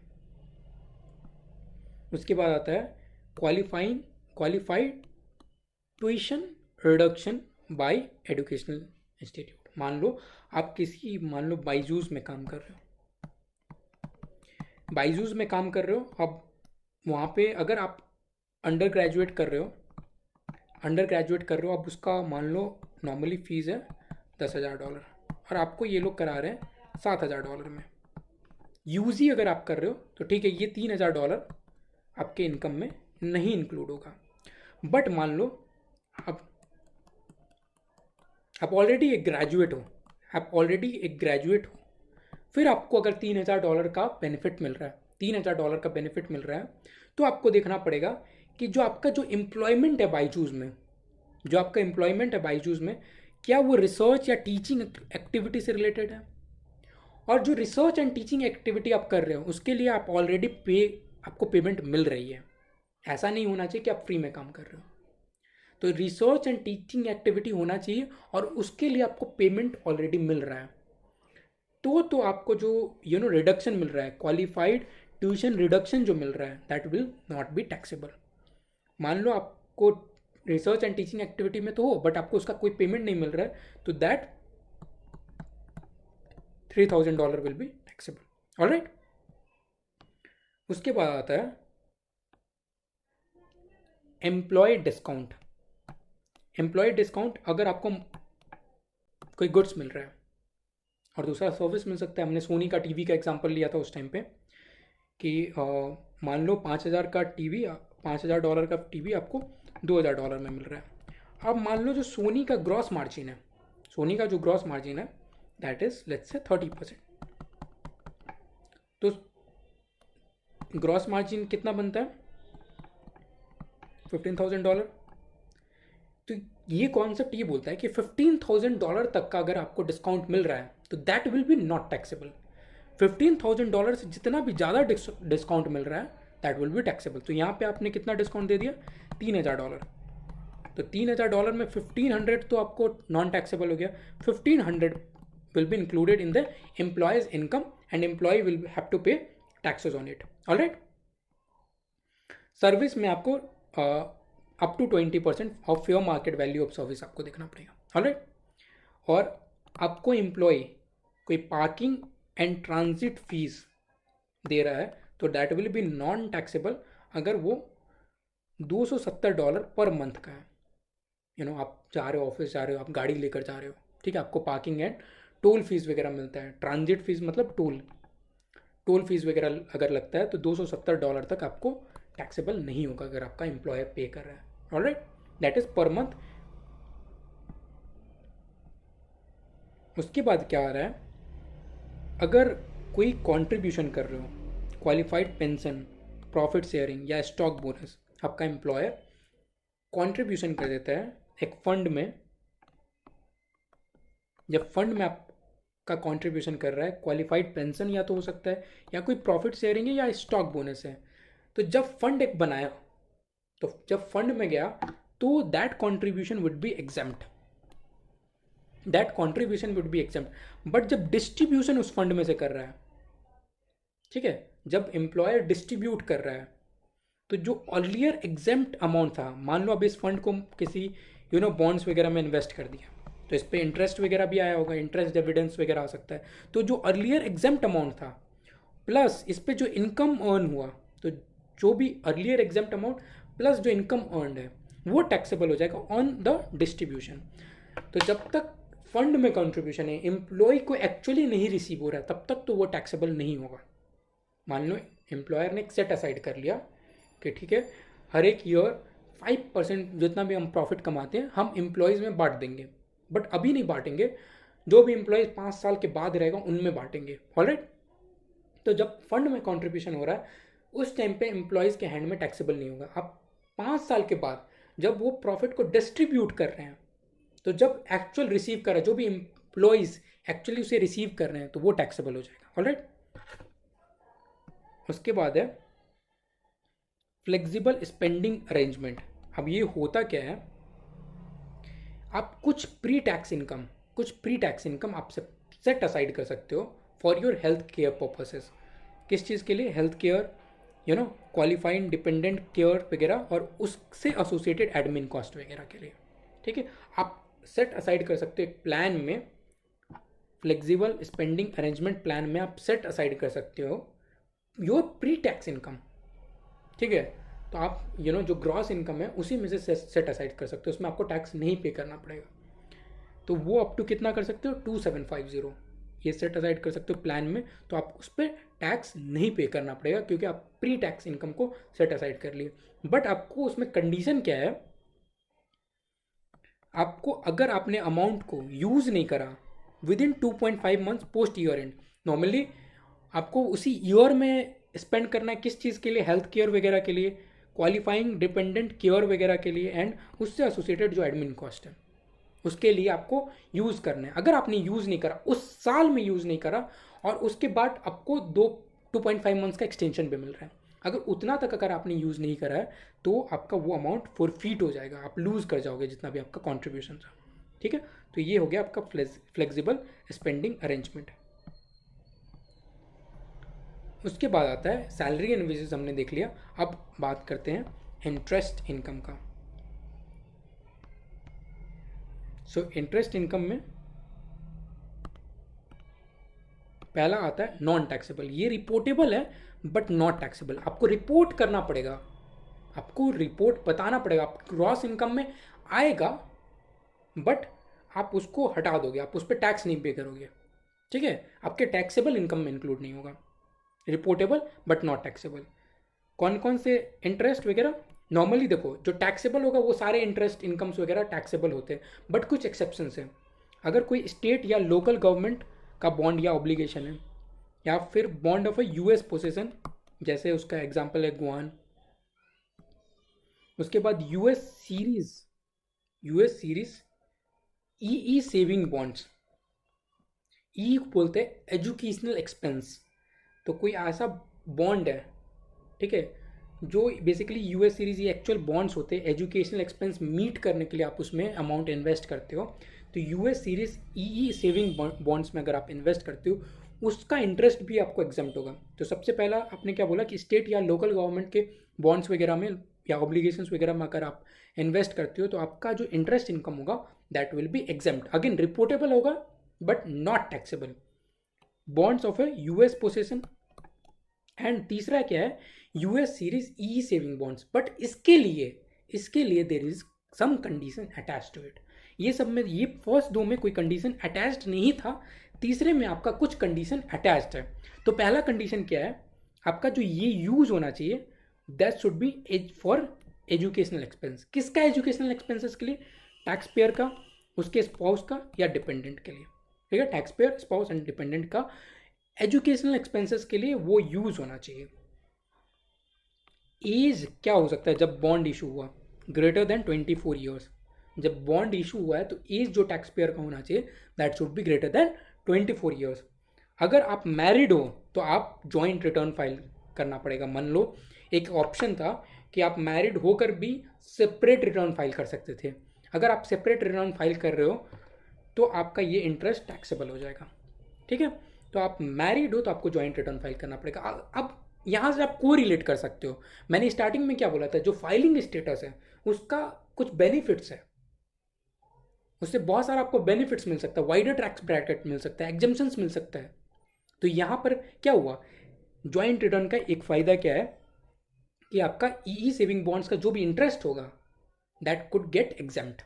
उसके बाद आता है qualified tuition reduction by educational institute. मान लो आप किसी, मान लो बाईजूस में काम कर रहे हो, बाईजूस में काम कर रहे हो, अब वहाँ पे अगर आप अंडर ग्रेजुएट कर रहे हो, अब उसका मान लो नॉर्मली फ़ीस है $10,000 और आपको ये लोग करा रहे हैं $7,000 में। यूजी अगर आप कर रहे हो तो ठीक है, ये $3,000 आपके इनकम में नहीं इंक्लूड होगा। बट मान लो आप ऑलरेडी एक ग्रेजुएट हो, फिर आपको अगर $3,000 का बेनिफिट मिल रहा है, $3,000 का बेनिफिट मिल रहा है, तो आपको देखना पड़ेगा कि जो आपका जो एम्प्लॉयमेंट है बाईजूस में, क्या वो रिसर्च या टीचिंग एक्टिविटी से रिलेटेड है। और जो रिसर्च एंड टीचिंग एक्टिविटी आप कर रहे हो उसके लिए आप ऑलरेडी आपको पेमेंट मिल रही है। ऐसा नहीं होना चाहिए कि आप फ्री में काम कर रहे हो। तो रिसर्च एंड टीचिंग एक्टिविटी होना चाहिए और उसके लिए आपको पेमेंट ऑलरेडी मिल रहा है, तो आपको जो रिडक्शन मिल रहा है, क्वालिफाइड ट्यूशन रिडक्शन जो मिल रहा है, that will not be taxable. मान लो आपको रिसर्च एंड टीचिंग एक्टिविटी में तो हो बट आपको उसका कोई पेमेंट नहीं मिल रहा है, तो that $3,000 will be taxable. Alright, उसके बाद आता है एम्प्लॉय डिस्काउंट। अगर आपको कोई गुड्स मिल रहा है और दूसरा सर्विस मिल सकता है। हमने सोनी का टीवी का एग्जांपल लिया था उस टाइम पे कि मान लो $5,000 का टीवी आपको $2,000 में मिल रहा है। अब मान लो जो सोनी का ग्रॉस मार्जिन है दैट इज लेट्स से 30%। तो ग्रॉस मार्जिन कितना बनता है? $15,000। तो ये कॉन्सेप्ट ये बोलता है कि $15,000 तक का अगर आपको डिस्काउंट मिल रहा है तो that will B not taxable. $15,000 से जितना भी ज़्यादा डिस्काउंट मिल रहा है दैट विल बी टैक्सेबल। तो यहाँ पे आपने कितना डिस्काउंट दे दिया? $3,000। तो $3,000 में 1,500 तो आपको नॉन टैक्सेबल हो गया। 1,500 will be included in the employee's income and employee will have to pay taxes on it. All right. Service में आपको up to 20% of fair market value of service आपको देखना पड़ेगा। ऑलराइट, और आपको एम्प्लॉय कोई पार्किंग एंड ट्रांजिट फीस दे रहा है तो that will be non taxable अगर वो $270 पर मंथ का है। आप जा रहे हो, ऑफिस जा रहे हो, आप गाड़ी लेकर जा रहे हो, ठीक है, आपको पार्किंग एंड टोल फीस वगैरह मिलता है। ट्रांजिट फीस मतलब टोल फीस वगैरह अगर लगता है तो $270 तक आपको टैक्सेबल नहीं होगा अगर आपका एम्प्लॉयर पे कर रहा है। Alright, that is per month. उसके बाद क्या आ रहा है? अगर कोई कंट्रीब्यूशन कर रहे हो, क्वालिफाइड पेंशन, प्रॉफिट शेयरिंग या स्टॉक बोनस, आपका एम्प्लॉयर कंट्रीब्यूशन कर देता है एक फंड में। जब फंड में आपका कंट्रीब्यूशन कर रहा है, क्वालिफाइड पेंशन या तो हो सकता है या कोई प्रॉफिट शेयरिंग है या स्टॉक बोनस है, तो जब फंड एक बनाया, तो जब फंड में गया तो that contribution would be exempt, but जब डिस्ट्रीब्यूशन उस फंड में से कर रहा है, ठीक है, जब एम्प्लॉयर डिस्ट्रीब्यूट कर रहा है तो जो अर्लियर एग्जेम्प्ट अमाउंट था, मान लो अब इस फंड को किसी बॉन्ड्स वगैरह में इन्वेस्ट कर दिया तो इस पर इंटरेस्ट वगैरह भी आया होगा, इंटरेस्ट डिविडेंड्स वगैरह आ सकता है। तो जो अर्लियर एग्जेम्प्ट अमाउंट था प्लस इस पर जो इनकम अर्न हुआ, तो जो भी अर्लियर एग्जेम्प्ट अमाउंट प्लस जो इनकम अर्न है वो टैक्सेबल हो जाएगा ऑन द डिस्ट्रीब्यूशन। तो जब तक फंड में कंट्रीब्यूशन है, एम्प्लॉय को एक्चुअली नहीं रिसीव हो रहा है, तब तक तो वो टैक्सेबल नहीं होगा। मान लो एम्प्लॉयर ने एक सेट असाइड कर लिया कि ठीक है, हर एक ईयर 5% जितना भी हम प्रॉफिट कमाते हैं हम एम्प्लॉयज़ में बांट देंगे, बट अभी नहीं बांटेंगे, जो भी एम्प्लॉयज़ 5 साल के बाद रहेगा उनमें बांटेंगे। ऑलराइट, तो जब फंड में कंट्रीब्यूशन हो रहा है उस टाइम पे एम्प्लॉयज़ के हैंड में टैक्सेबल नहीं होगा। अब 5 साल के बाद जब वो प्रॉफिट को डिस्ट्रीब्यूट कर रहे हैं, तो जब एक्चुअल रिसीव कर रहे हैं, जो भी एम्प्लॉयज़ एक्चुअली उसे रिसीव कर रहे हैं, तो वो टैक्सेबल हो जाएगा। ऑलराइट, उसके बाद है फ्लेक्सिबल स्पेंडिंग अरेंजमेंट। अब ये होता क्या है, आप कुछ प्री टैक्स इनकम आप सेट असाइड कर सकते हो for your health care purposes. किस चीज़ के लिए? Health care, qualified dependent care वगैरह, और उससे एसोसिएटेड एडमिन कॉस्ट वगैरह के लिए। ठीक है, आप सेट असाइड कर सकते हो एक प्लान में, फ्लेक्सिबल स्पेंडिंग अरेंजमेंट प्लान में आप सेट असाइड कर सकते हो योर प्री टैक्स इनकम। ठीक है, तो आप जो ग्रॉस इनकम है उसी में से सेट असाइड कर सकते हो, उसमें आपको टैक्स नहीं पे करना पड़ेगा। तो वो अप टू कितना कर सकते हो? 2750 ये सेट असाइड कर सकते हो प्लान में, तो आप उस पर टैक्स नहीं पे करना पड़ेगा क्योंकि आप प्री टैक्स इनकम को सेट असाइड कर लिए। बट आपको उसमें कंडीशन क्या है, आपको अगर आपने अमाउंट को यूज़ नहीं करा with in 2.5 months post year and, normally आपको उसी ईयर में स्पेंड करना है। किस चीज़ के लिए? हेल्थ केयर वगैरह के लिए, क्वालिफाइंग डिपेंडेंट केयर वगैरह के लिए, एंड उससे एसोसिएटेड जो एडमिन कॉस्ट है उसके लिए आपको यूज़ करना है। अगर आपने यूज़ नहीं करा, उस साल में यूज़ नहीं करा, और उसके बाद आपको 2.5 मंथ्स का एक्सटेंशन भी मिल रहा है, अगर उतना तक अगर आपने यूज़ नहीं करा है तो आपका वो अमाउंट फॉरफीट हो जाएगा, आप लूज़ कर जाओगे जितना भी आपका कॉन्ट्रीब्यूशन था। ठीक है, तो ये हो गया आपका फ्लेक्सिबल स्पेंडिंग अरेंजमेंट। उसके बाद आता है सैलरी एंड वेजेस, हमने देख लिया। अब बात करते हैं इंटरेस्ट इनकम का। सो इंटरेस्ट इनकम में पहला आता है नॉन टैक्सेबल। ये रिपोर्टेबल है बट नॉट टैक्सेबल। आपको रिपोर्ट करना पड़ेगा, आपको रिपोर्ट बताना पड़ेगा। आप ग्रॉस इनकम में आएगा बट आप उसको हटा दोगे, आप उस पर टैक्स नहीं पे करोगे। ठीक है, आपके टैक्सेबल इनकम में इंक्लूड नहीं होगा। Reportable but not taxable. कौन कौन से इंटरेस्ट वगैरह? नॉर्मली देखो, जो टैक्सेबल होगा वो सारे इंटरेस्ट इनकम्स वगैरह टैक्सेबल होते हैं, बट कुछ एक्सेप्शंस हैं। अगर कोई स्टेट या लोकल गवर्नमेंट का बॉन्ड या ऑब्लिगेशन है, या फिर bond of a US possession, जैसे उसका एग्जांपल है गुआन। उसके बाद US series E saving bonds, E बोलते हैं एजुकेशनल एक्सपेंस। तो कोई ऐसा बॉन्ड है, ठीक है, जो बेसिकली यूएस सीरीज, ये एक्चुअल बॉन्ड्स होते हैं, एजुकेशनल एक्सपेंस मीट करने के लिए आप उसमें अमाउंट इन्वेस्ट करते हो। तो US series E saving bonds में अगर आप इन्वेस्ट करते हो, उसका इंटरेस्ट भी आपको एग्जम्प्ट होगा। तो सबसे पहला आपने क्या बोला कि स्टेट या लोकल गवर्नमेंट के बॉन्ड्स वगैरह में या ऑब्लिगेशंस वगैरह में अगर आप इन्वेस्ट करते हो तो आपका जो इंटरेस्ट इनकम होगा that will be exempt. Again reportable होगा but not taxable, bonds of a US possession. And तीसरा क्या है? US series E saving bonds. But इसके लिए there is some condition attach to it. ये सब में, ये फर्स्ट दो में कोई कंडीशन अटैच्ड नहीं था, तीसरे में आपका कुछ कंडीशन अटैच्ड है। तो पहला कंडीशन क्या है? आपका जो ये यूज होना चाहिए that should be for educational expense. किसका एजुकेशनल एक्सपेंसेस के लिए? टैक्स पेयर का, उसके स्पाउस का, या डिपेंडेंट के लिए। ठीक है, tax payer, spouse and dependent का एजुकेशनल एक्सपेंसेस के लिए वो यूज होना चाहिए। एज क्या हो सकता है जब बॉन्ड इशू हुआ? Greater than 24 years. जब बॉन्ड इशू हुआ है तो एज जो टैक्स पेयर का होना चाहिए that should be greater than 24 years. अगर आप मैरिड हो तो आप जॉइंट रिटर्न फाइल करना पड़ेगा। मान लो एक ऑप्शन था कि आप मैरिड होकर भी सेपरेट रिटर्न फाइल कर सकते थे। अगर आप सेपरेट रिटर्न फाइल कर रहे हो तो आपका ये इंटरेस्ट टैक्सेबल हो जाएगा। ठीक है, तो आप मैरिड हो तो आपको जॉइंट रिटर्न फाइल करना पड़ेगा। अब यहाँ से आप को रिलेट कर सकते हो। मैंने स्टार्टिंग में क्या बोला था, जो फाइलिंग स्टेटस है उसका कुछ बेनिफिट्स है, उससे बहुत सारा आपको बेनिफिट्स मिल सकता है, वाइडर टैक्स ब्रैकेट मिल सकता है, एग्जम्पशंस मिल सकता है। तो यहाँ पर क्या हुआ, जॉइंट रिटर्न का एक फ़ायदा क्या है कि आपका ई सेविंग बॉन्ड्स का जो भी इंटरेस्ट होगा that could get exempt,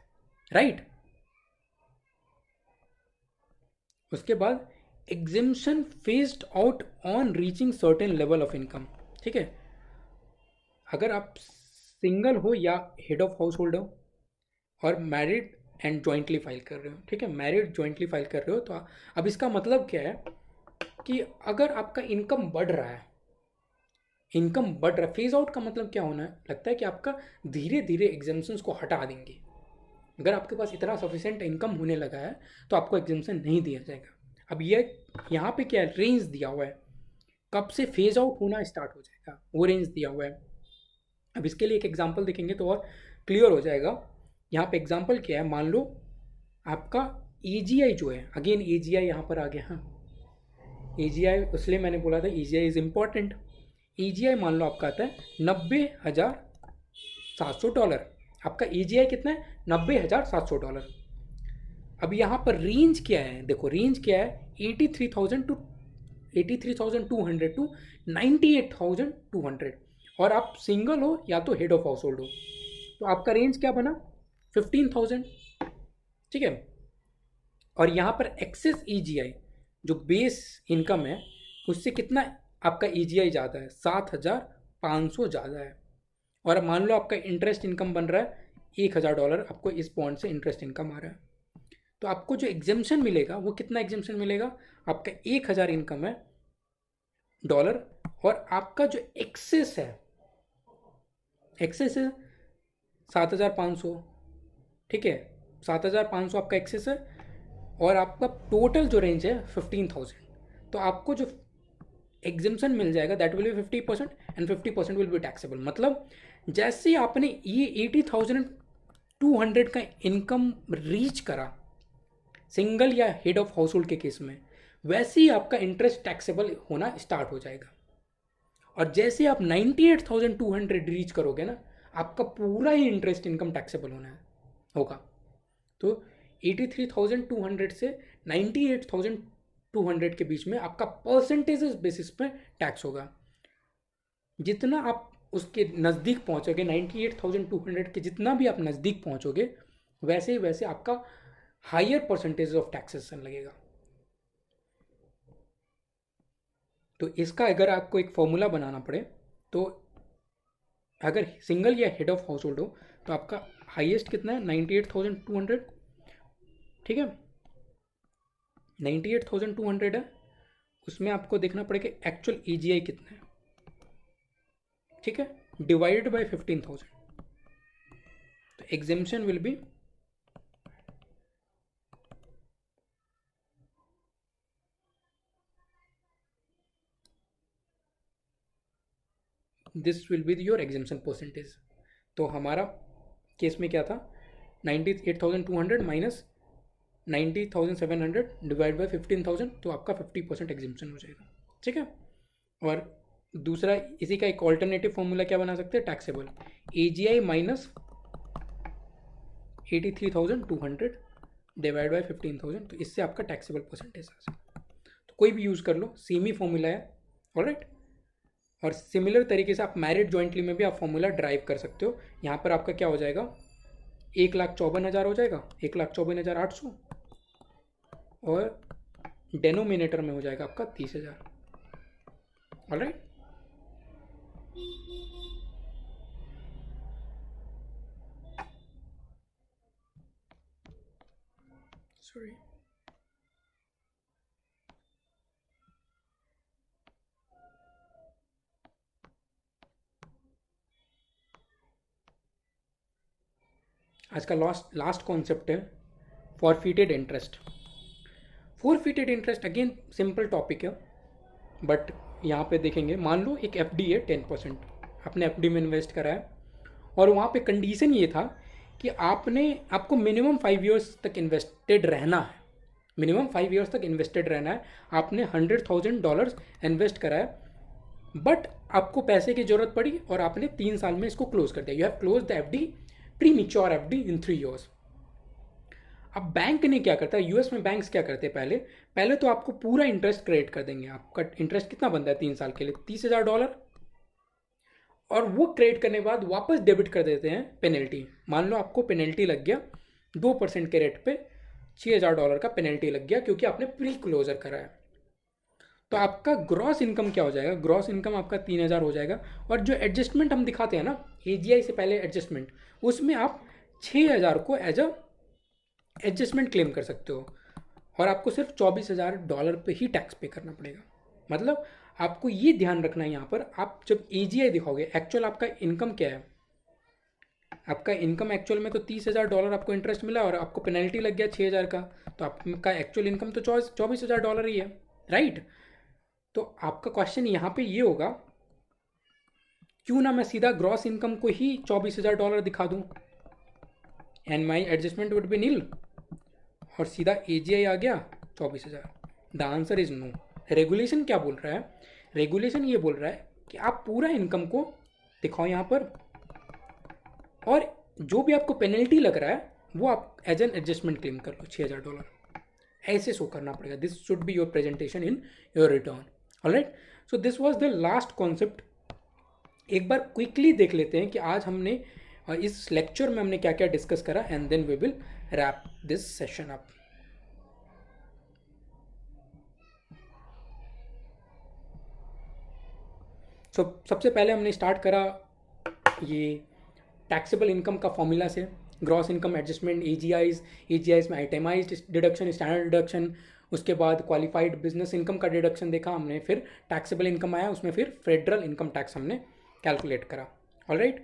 right. उसके बाद exemption phased out on reaching certain level of income. ठीक है, अगर आप सिंगल हो या हेड ऑफ हाउस होल्ड हो और मैरिड एंड जॉइंटली फाइल कर रहे हो, ठीक है, मैरिड जॉइंटली फाइल कर रहे हो। तो अब इसका मतलब क्या है कि अगर आपका इनकम बढ़ रहा है, इनकम बढ़ रहा है, फेज आउट का मतलब क्या होना है, लगता है कि आपका धीरे धीरे एग्जाम्शंस को हटा देंगे। अगर आपके पास इतना सफिशिएंट इनकम होने लगा है तो आपको एग्जाम्शन नहीं दिया जाएगा। अब ये यहाँ पे क्या है, रेंज दिया हुआ है कब से फेज आउट होना स्टार्ट हो जाएगा, वो रेंज दिया हुआ है। अब इसके लिए एक एग्जांपल देखेंगे तो और क्लियर हो जाएगा। यहाँ पे एग्जांपल क्या है, मान लो आपका एजीआई जो है, अगेन एजीआई यहाँ पर आ गया। हाँ, एजीआई इसलिए मैंने बोला था एजीआई इज इम्पॉर्टेंट। एजीआई मान लो आपका आता है $90,700। आपका एजीआई कितना है, $90,700। अब यहाँ पर रेंज क्या है, देखो रेंज क्या है, 83,200 टू 98,200। और आप सिंगल हो या तो हेड ऑफ हाउस होल्ड हो, तो आपका रेंज क्या बना, 15,000, ठीक है। और यहाँ पर एक्सेस ईजीआई जो बेस इनकम है उससे कितना आपका ईजीआई ज़्यादा है, 7,500 ज़्यादा है। और मान लो आपका इंटरेस्ट इनकम बन रहा है $1,000, आपको इस बॉन्ड से इंटरेस्ट इनकम आ रहा है, तो आपको जो एग्जेम्पशन मिलेगा वो कितना एग्जेम्पशन मिलेगा, आपका 1,000 इनकम है डॉलर, और आपका जो एक्सेस है 7,500, ठीक है, 7,500 आपका एक्सेस है, और आपका टोटल जो रेंज है 15,000। तो आपको जो एग्जेम्पशन मिल जाएगा that will B 50% and 50% will be taxable. मतलब जैसे आपने ये 80,200 का इनकम रीच करा सिंगल या हेड ऑफ हाउस होल्ड के केस में, वैसे ही आपका इंटरेस्ट टैक्सेबल होना स्टार्ट हो जाएगा। और जैसे आप 98,200 रीच करोगे ना, आपका पूरा ही इंटरेस्ट इनकम टैक्सेबल होगा। तो 83,200 से 98,200 के बीच में आपका परसेंटेज बेसिस पे टैक्स होगा। जितना आप उसके नज़दीक पहुंचोगे 98,200 के, जितना भी आप नज़दीक पहुंचोगे वैसे ही वैसे आपका हायर परसेंटेज ऑफ टैक्सेशन लगेगा। तो इसका अगर आपको एक फॉर्मूला बनाना पड़े तो अगर सिंगल या हेड ऑफ हाउस होल्ड हो तो आपका हाईएस्ट कितना है, 98,200, ठीक है, 98,200 है। उसमें आपको देखना पड़ेगा एक्चुअल ईजीआई कितना है, ठीक है, डिवाइडेड बाय 15,000। तो exemption will be this will be your exemption percentage. तो हमारा केस में क्या था, 98,200 माइनस 90,700 डिवाइड बाई 15,000, तो आपका 50% एग्जेम्पशन हो जाएगा, ठीक है। और दूसरा इसी का एक ऑल्टरनेटिव फॉर्मूला क्या बना सकते हैं, taxable AGI minus 83,200 divide by 15,000, तो इससे आपका टैक्सेबल परसेंटेज आ जाएगा। तो कोई भी यूज़ कर लो, सेम ही फॉर्मूला है, ऑलराइट। और सिमिलर तरीके से आप मैरिड जॉइंटली में भी आप फॉर्मूला ड्राइव कर सकते हो। यहाँ पर आपका क्या हो जाएगा, 1,54,000 हो जाएगा, 1,54,800, और डेनोमिनेटर में हो जाएगा आपका 30,000, ऑलराइट। सॉरी, आज का लास्ट कॉन्सेप्ट है forfeited interest. Forfeited interest again simple topic है, बट यहाँ पे देखेंगे, मान लो एक एफडी है 10%, आपने एफडी में इन्वेस्ट करा है, और वहाँ पे कंडीशन ये था कि आपको मिनिमम 5 ईयर्स तक इन्वेस्टेड रहना है, मिनिमम 5 ईयर्स तक इन्वेस्टेड रहना है। आपने $100,000 इन्वेस्ट करा है, बट आपको पैसे की जरूरत पड़ी और आपने 3 साल में इसको क्लोज कर दिया, you have close the FD, pre mature FD in 3 years. अब बैंक ने क्या करता है, यूएस में बैंक्स क्या करते हैं, पहले तो आपको पूरा इंटरेस्ट क्रेडिट कर देंगे। आपका इंटरेस्ट कितना बनता है 3 साल के लिए, $30,000, और वो क्रेडिट करने के बाद वापस डेबिट कर देते हैं पेनल्टी। मान लो आपको पेनल्टी लग गया 2% के रेट पे, $6,000 का पेनल्टी लग गया क्योंकि आपने प्री क्लोजर करा है। तो आपका ग्रॉस इनकम क्या हो जाएगा, ग्रॉस इनकम आपका 3,000 हो जाएगा। और जो एडजस्टमेंट हम दिखाते हैं ना एजीआई से पहले एडजस्टमेंट, उसमें आप 6,000 को एज अ एडजस्टमेंट क्लेम कर सकते हो और आपको सिर्फ $24,000 पे ही टैक्स पे करना पड़ेगा। मतलब आपको ये ध्यान रखना है यहाँ पर, आप जब एजीआई दिखाओगे, एक्चुअल आपका इनकम क्या है, आपका इनकम एक्चुअल में तो $30,000 आपको इंटरेस्ट मिला और आपको पेनल्टी लग गया 6,000 का, तो आपका एक्चुअल इनकम तो $24,000 ही है, राइट। तो आपका क्वेश्चन यहाँ पे ये होगा, क्यों ना मैं सीधा ग्रॉस इनकम को ही $24,000 दिखा दूँ and my adjustment would be nil, और सीधा एजीआई आ गया 24,000। The answer is no. Regulation क्या बोल रहा है, रेगुलेशन ये बोल रहा है कि आप पूरा इनकम को दिखाओ यहाँ पर, और जो भी आपको पेनल्टी लग रहा है वो आप एज एन एडजस्टमेंट क्लेम कर लो $6,000, ऐसे शो करना पड़ेगा। This should be your presentation in your return. Alright, so this was the last concept. एक बार क्विकली देख लेते हैं कि आज हमने इस लेक्चर में हमने क्या क्या डिस्कस करा, and then we will wrap this session up. So सबसे पहले हमने स्टार्ट करा ये टैक्सेबल इनकम का फॉर्मूला से, ग्रॉस इनकम एडजस्टमेंट, एजीआईज में आइटमाइज्ड डिडक्शन, स्टैंडर्ड डिडक्शन, उसके बाद क्वालिफाइड बिजनेस इनकम का डिडक्शन देखा हमने, फिर टैक्सेबल इनकम आया, उसमें फिर फेडरल इनकम टैक्स हमने कैलकुलेट करा। ऑलराइट,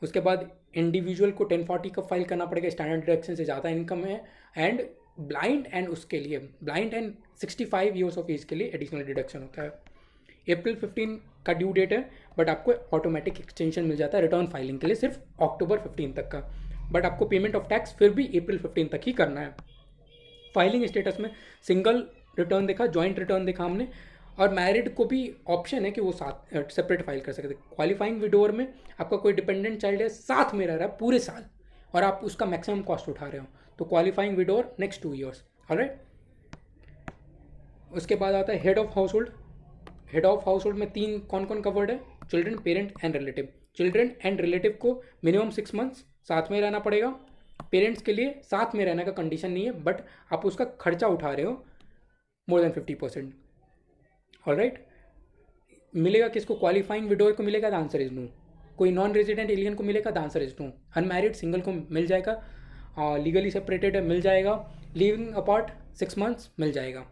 उसके बाद इंडिविजुअल को 1040 का फाइल करना पड़ेगा, स्टैंडर्ड डिडक्शन से ज़्यादा इनकम है, एंड ब्लाइंड एंड उसके लिए blind and 65 years of age के लिए एडिशनल डिडक्शन होता है। अप्रैल 15 का ड्यू डेट है, बट आपको ऑटोमेटिक एक्सटेंशन मिल जाता है रिटर्न फाइलिंग के लिए सिर्फ अक्टूबर 15 तक का, बट आपको पेमेंट ऑफ टैक्स फिर भी अप्रैल 15 तक ही करना है। फाइलिंग स्टेटस में सिंगल रिटर्न देखा, जॉइंट रिटर्न देखा हमने, और मैरिड को भी ऑप्शन है कि वो साथ सेपरेट फाइल कर सकते हैं। क्वालिफाइंग विडोअर में आपका कोई डिपेंडेंट चाइल्ड है, साथ में रह रहा है पूरे साल और आप उसका मैक्सिमम कॉस्ट उठा रहे हो, तो qualifying widower next 2 years. Alright, उसके बाद आता है head of house hold. Head of house hold में 3 कौन कौन कवर्ड है, children, parent and relative. Children and relative को मिनिमम 6 मंथ्स साथ में रहना पड़ेगा। पेरेंट्स के लिए साथ में रहने का कंडीशन नहीं है, बट आप उसका खर्चा उठा रहे हो मोर देन 50%। ऑलराइट, मिलेगा किसको, क्वालिफाइंग विडोअर को मिलेगा, द आंसर इज नो। कोई नॉन रेजिडेंट एलियन को मिलेगा, the answer is no. Unmarried single को मिल जाएगा, लीगली सेपरेटेड मिल जाएगा, लिविंग अपार्ट 6 मंथ्स मिल जाएगा।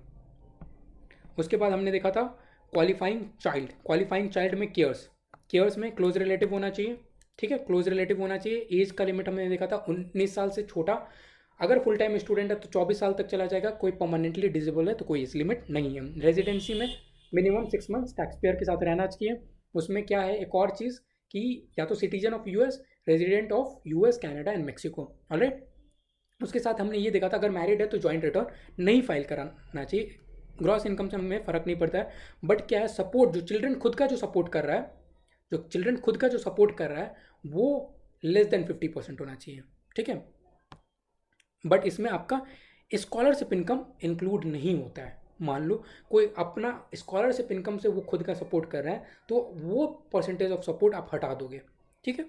उसके बाद हमने देखा था क्वालिफाइंग चाइल्ड। क्वालिफाइंग चाइल्ड में केयर्स में क्लोज रिलेटिव होना चाहिए, ठीक है, क्लोज रिलेटिव होना चाहिए। एज का लिमिट हमने देखा था 19 साल से छोटा, अगर फुल टाइम स्टूडेंट है तो 24 साल तक चला जाएगा, कोई परमानेंटली डिजेबल है तो कोई एज लिमिट नहीं है। रेजिडेंसी में मिनिमम 6 मंथ्स टैक्स पेयर के साथ रहना चाहिए। उसमें क्या है एक और चीज़ कि या तो citizen of US, resident of US, Canada and Mexico. Alright, उसके साथ हमने ये देखा था अगर मैरिड है तो जॉइंट रिटर्न नहीं फाइल कराना चाहिए। ग्रॉस इनकम से हमें फ़र्क नहीं पड़ता है, बट क्या है सपोर्ट, जो चिल्ड्रन खुद का जो सपोर्ट कर रहा है, जो चिल्ड्रन खुद का जो सपोर्ट कर रहा है वो लेस देन 50% होना चाहिए, ठीक है। बट इसमें आपका स्कॉलरशिप इनकम इंक्लूड नहीं होता है। मान लो कोई अपना स्कॉलरशिप इनकम से वो खुद का सपोर्ट कर रहा है तो वो परसेंटेज ऑफ सपोर्ट आप हटा दोगे, ठीक है।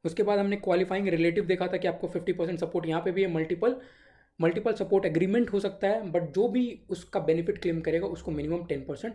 उसके बाद हमने क्वालिफाइंग रिलेटिव देखा था कि आपको 50% सपोर्ट यहाँ पे भी है। मल्टीपल सपोर्ट एग्रीमेंट हो सकता है, बट जो भी उसका बेनिफिट क्लेम करेगा उसको मिनिमम 10%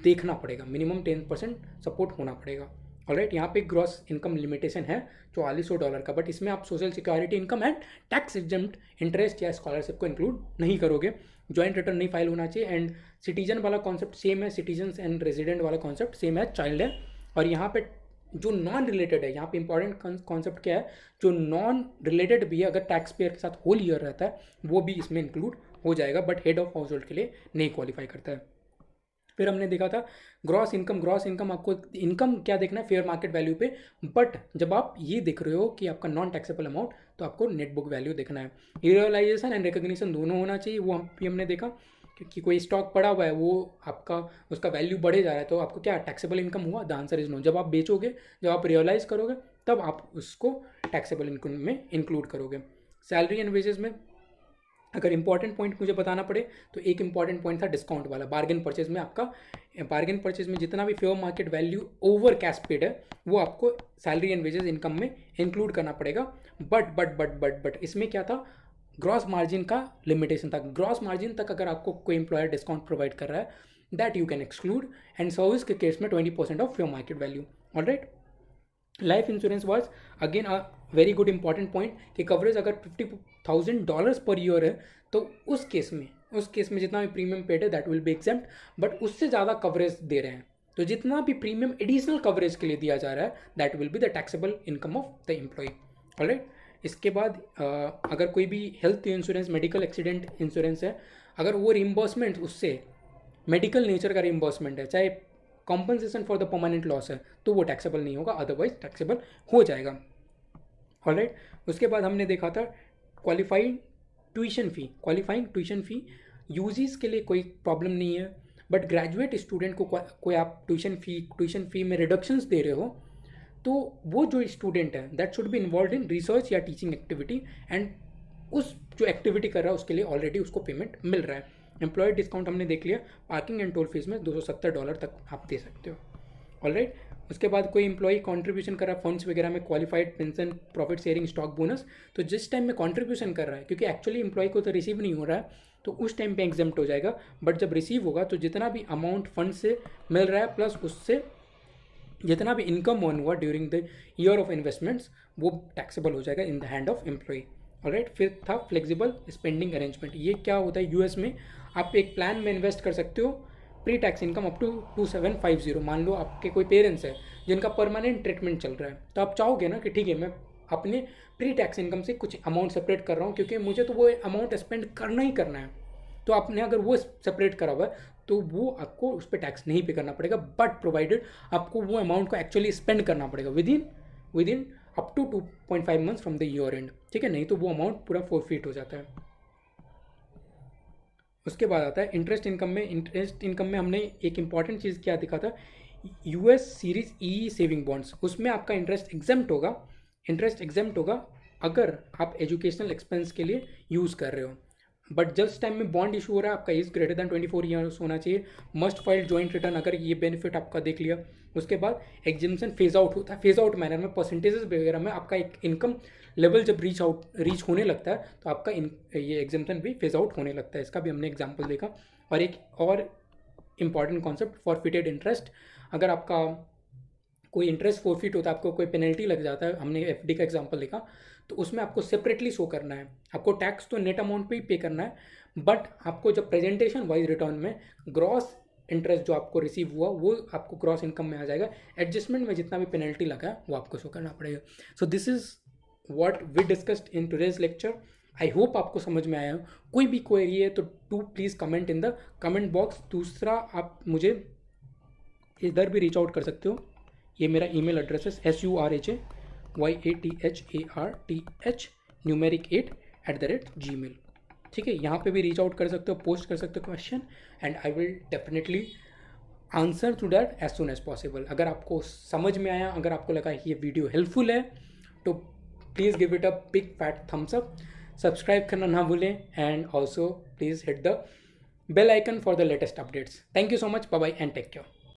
देखना पड़ेगा, मिनिमम 10% सपोर्ट होना पड़ेगा। ऑलराइट, यहाँ पे ग्रॉस इनकम लिमिटेशन है $4400 का, बट इसमें आप social security income and tax exempt interest या स्कॉलरशिप को इंक्लूड नहीं करोगे। जॉइंट रिटर्न नहीं फाइल होना चाहिए, एंड सिटीजन वाला कॉन्सेप्ट सेम है, सिटीजन एंड रेजिडेंट वाला कॉन्सेप्ट सेम है, चाइल्ड है। और यहाँ पे जो नॉन रिलेटेड है, यहाँ पे इंपॉर्टेंट कॉन्सेप्ट क्या है, जो नॉन रिलेटेड भी है अगर टैक्स पेयर के साथ होल ईयर रहता है वो भी इसमें इंक्लूड हो जाएगा, but head of house hold के लिए नहीं क्वालिफाई करता है। फिर हमने देखा था ग्रॉस इनकम आपको इनकम क्या देखना है, फेयर मार्केट वैल्यू पे, बट जब आप ये देख रहे हो कि आपका नॉन टैक्सेबल अमाउंट तो आपको नेट बुक वैल्यू देखना है। रियलाइजेशन एंड रिकग्निशन दोनों होना चाहिए, वो भी हमने देखा क्योंकि कोई स्टॉक पड़ा हुआ है वो आपका उसका वैल्यू बढ़े जा रहा है तो आपको क्या टैक्सेबल इनकम हुआ, द आंसर इज नो। जब आप बेचोगे, जब आप रियलाइज करोगे तब आप उसको टैक्सेबल इनकम में इंक्लूड करोगे। सैलरी एंड वेजेस में अगर इंपॉर्टेंट पॉइंट मुझे बताना पड़े तो एक इंपॉर्टेंट पॉइंट था डिस्काउंट वाला। बार्गेन परचेज में आपका बार्गेन परचेज में जितना भी fair market value over cash paid है वो आपको सैलरी एंड वेजेस इनकम में इंक्लूड करना पड़ेगा। बट इसमें क्या था, ग्रॉस मार्जिन का लिमिटेशन था। ग्रॉस मार्जिन तक अगर आपको कोई एम्प्लॉयर डिस्काउंट प्रोवाइड कर रहा है that you can exclude, and service के केस में 20% of fair market value. Alright, life insurance was again a very good important point कि कवरेज अगर $50,000 पर ईयर है तो उस केस में जितना भी प्रीमियम पेड है that will be exempt, but उससे ज़्यादा कवरेज दे रहे हैं तो जितना भी प्रीमियम एडिशनल कवरेज के लिए दिया जा रहा है that will be the taxable income of the employ. Alright, इसके बाद अगर कोई भी health insurance, medical accident insurance है, अगर वो रिम्बर्समेंट उससे मेडिकल नेचर का रिम्बर्समेंट है, चाहे compensation for the permanent loss है, तो वो टैक्सेबल नहीं होगा, अदरवाइज टैक्सेबल हो जाएगा। ऑलराइट, उसके बाद हमने देखा था क्वालिफाइंग ट्यूशन फ़ी यूजीज के लिए कोई प्रॉब्लम नहीं है, बट ग्रेजुएट स्टूडेंट को कोई आप ट्यूशन फ़ी में रिडक्शंस दे रहे हो तो वो जो स्टूडेंट है that should be involve in research या टीचिंग एक्टिविटी, एंड उस जो एक्टिविटी कर रहा है उसके लिए ऑलरेडी उसको पेमेंट मिल रहा है। एम्प्लॉय डिस्काउंट हमने देख लिया, पार्किंग एंड टोल फीस में $270 तक आप दे सकते हो। ऑलराइट, उसके बाद कोई एम्प्लॉय कंट्रीब्यूशन कर रहा है फंड्स वगैरह में, qualified pension, profit sharing, stock bonus, तो जिस टाइम में कंट्रीब्यूशन कर रहा है क्योंकि एक्चुअली एम्प्लॉय को तो रिसीव नहीं हो रहा है तो उस टाइम पे एग्जेम्प्ट हो जाएगा, बट जब रिसीव होगा तो जितना भी अमाउंट फंड से मिल रहा है प्लस उससे जितना भी इनकम अर्न हुआ during the year of investments वो टैक्सेबल हो जाएगा in the hand of employ. Alright, फिर था फ्लेक्सिबल स्पेंडिंग अरेंजमेंट। ये क्या होता है, यूएस में आप एक प्लान में इन्वेस्ट कर सकते हो, pre tax income up to 2750। मान लो आपके कोई पेरेंट्स है जिनका परमानेंट ट्रीटमेंट चल रहा है, तो आप चाहोगे ना कि ठीक है मैं अपने प्री टैक्स इनकम से कुछ अमाउंट सेपरेट कर रहा हूँ क्योंकि मुझे तो वो अमाउंट स्पेंड करना ही करना है। तो आपने अगर वो सेपरेट करा हुआ है तो वो आपको उस पर टैक्स नहीं पे करना पड़ेगा, बट प्रोवाइडेड आपको वो अमाउंट को एक्चुअली स्पेंड करना पड़ेगा within up to 2.5 months from the year end, ठीक है, नहीं तो वो अमाउंट पूरा फोरफीट हो जाता है। उसके बाद आता है इंटरेस्ट इनकम में। इंटरेस्ट इनकम में हमने एक इंपॉर्टेंट चीज़ क्या दिखा था, US series E saving bonds, उसमें आपका इंटरेस्ट एग्जेम्प्ट होगा अगर आप एजुकेशनल एक्सपेंस के लिए यूज़ कर रहे हो, बट जिस टाइम में बॉन्ड इशू हो रहा है आपका एज ग्रेटर दैन 24 ईयर्स होना चाहिए, मस्ट फाइल जॉइंट रिटर्न, अगर ये बेनिफिट आपका देख लिया। उसके बाद एग्जिम्पशन फेज आउट होता है, फेज आउट मैनर में परसेंटेजेस वगैरह में आपका एक इनकम लेवल जब रीच होने लगता है तो आपका ये एग्जिम्पशन भी फेज आउट होने लगता है, इसका भी हमने एग्जाम्पल देखा। और एक और इम्पॉर्टेंट कॉन्सेप्ट फॉरफिटेड इंटरेस्ट, अगर आपका कोई इंटरेस्ट फोरफिट होता है, आपको कोई पेनल्टी लग जाता है, हमने एफडी का एग्जांपल देखा, तो उसमें आपको सेपरेटली शो करना है, आपको टैक्स तो नेट अमाउंट पे ही पे करना है, बट आपको जब प्रेजेंटेशन वाइज रिटर्न में ग्रॉस इंटरेस्ट जो आपको रिसीव हुआ वो आपको ग्रॉस इनकम में आ जाएगा, एडजस्टमेंट में जितना भी पेनल्टी लगा वो आपको शो करना पड़ेगा। So this is what we discussed in today's lecture. I hope आपको समझ में आया हो। कोई भी क्वेरी है तो to please comment in the comment box. दूसरा, आप मुझे इधर भी रीच आउट कर सकते हो, ये मेरा ईमेल एड्रेस है surayatharth न्यूमेरिक8@gmail, ठीक है, यहाँ पे भी रीच आउट कर सकते हो, पोस्ट कर सकते हो question, and I will definitely answer to that as soon as possible. अगर आपको समझ में आया, अगर आपको लगा ये वीडियो हेल्पफुल है तो please give it a big fat thumbs up, subscribe करना ना भूलें, and also please hit the bell icon for the latest updates. Thank you so much, bye bye and take care.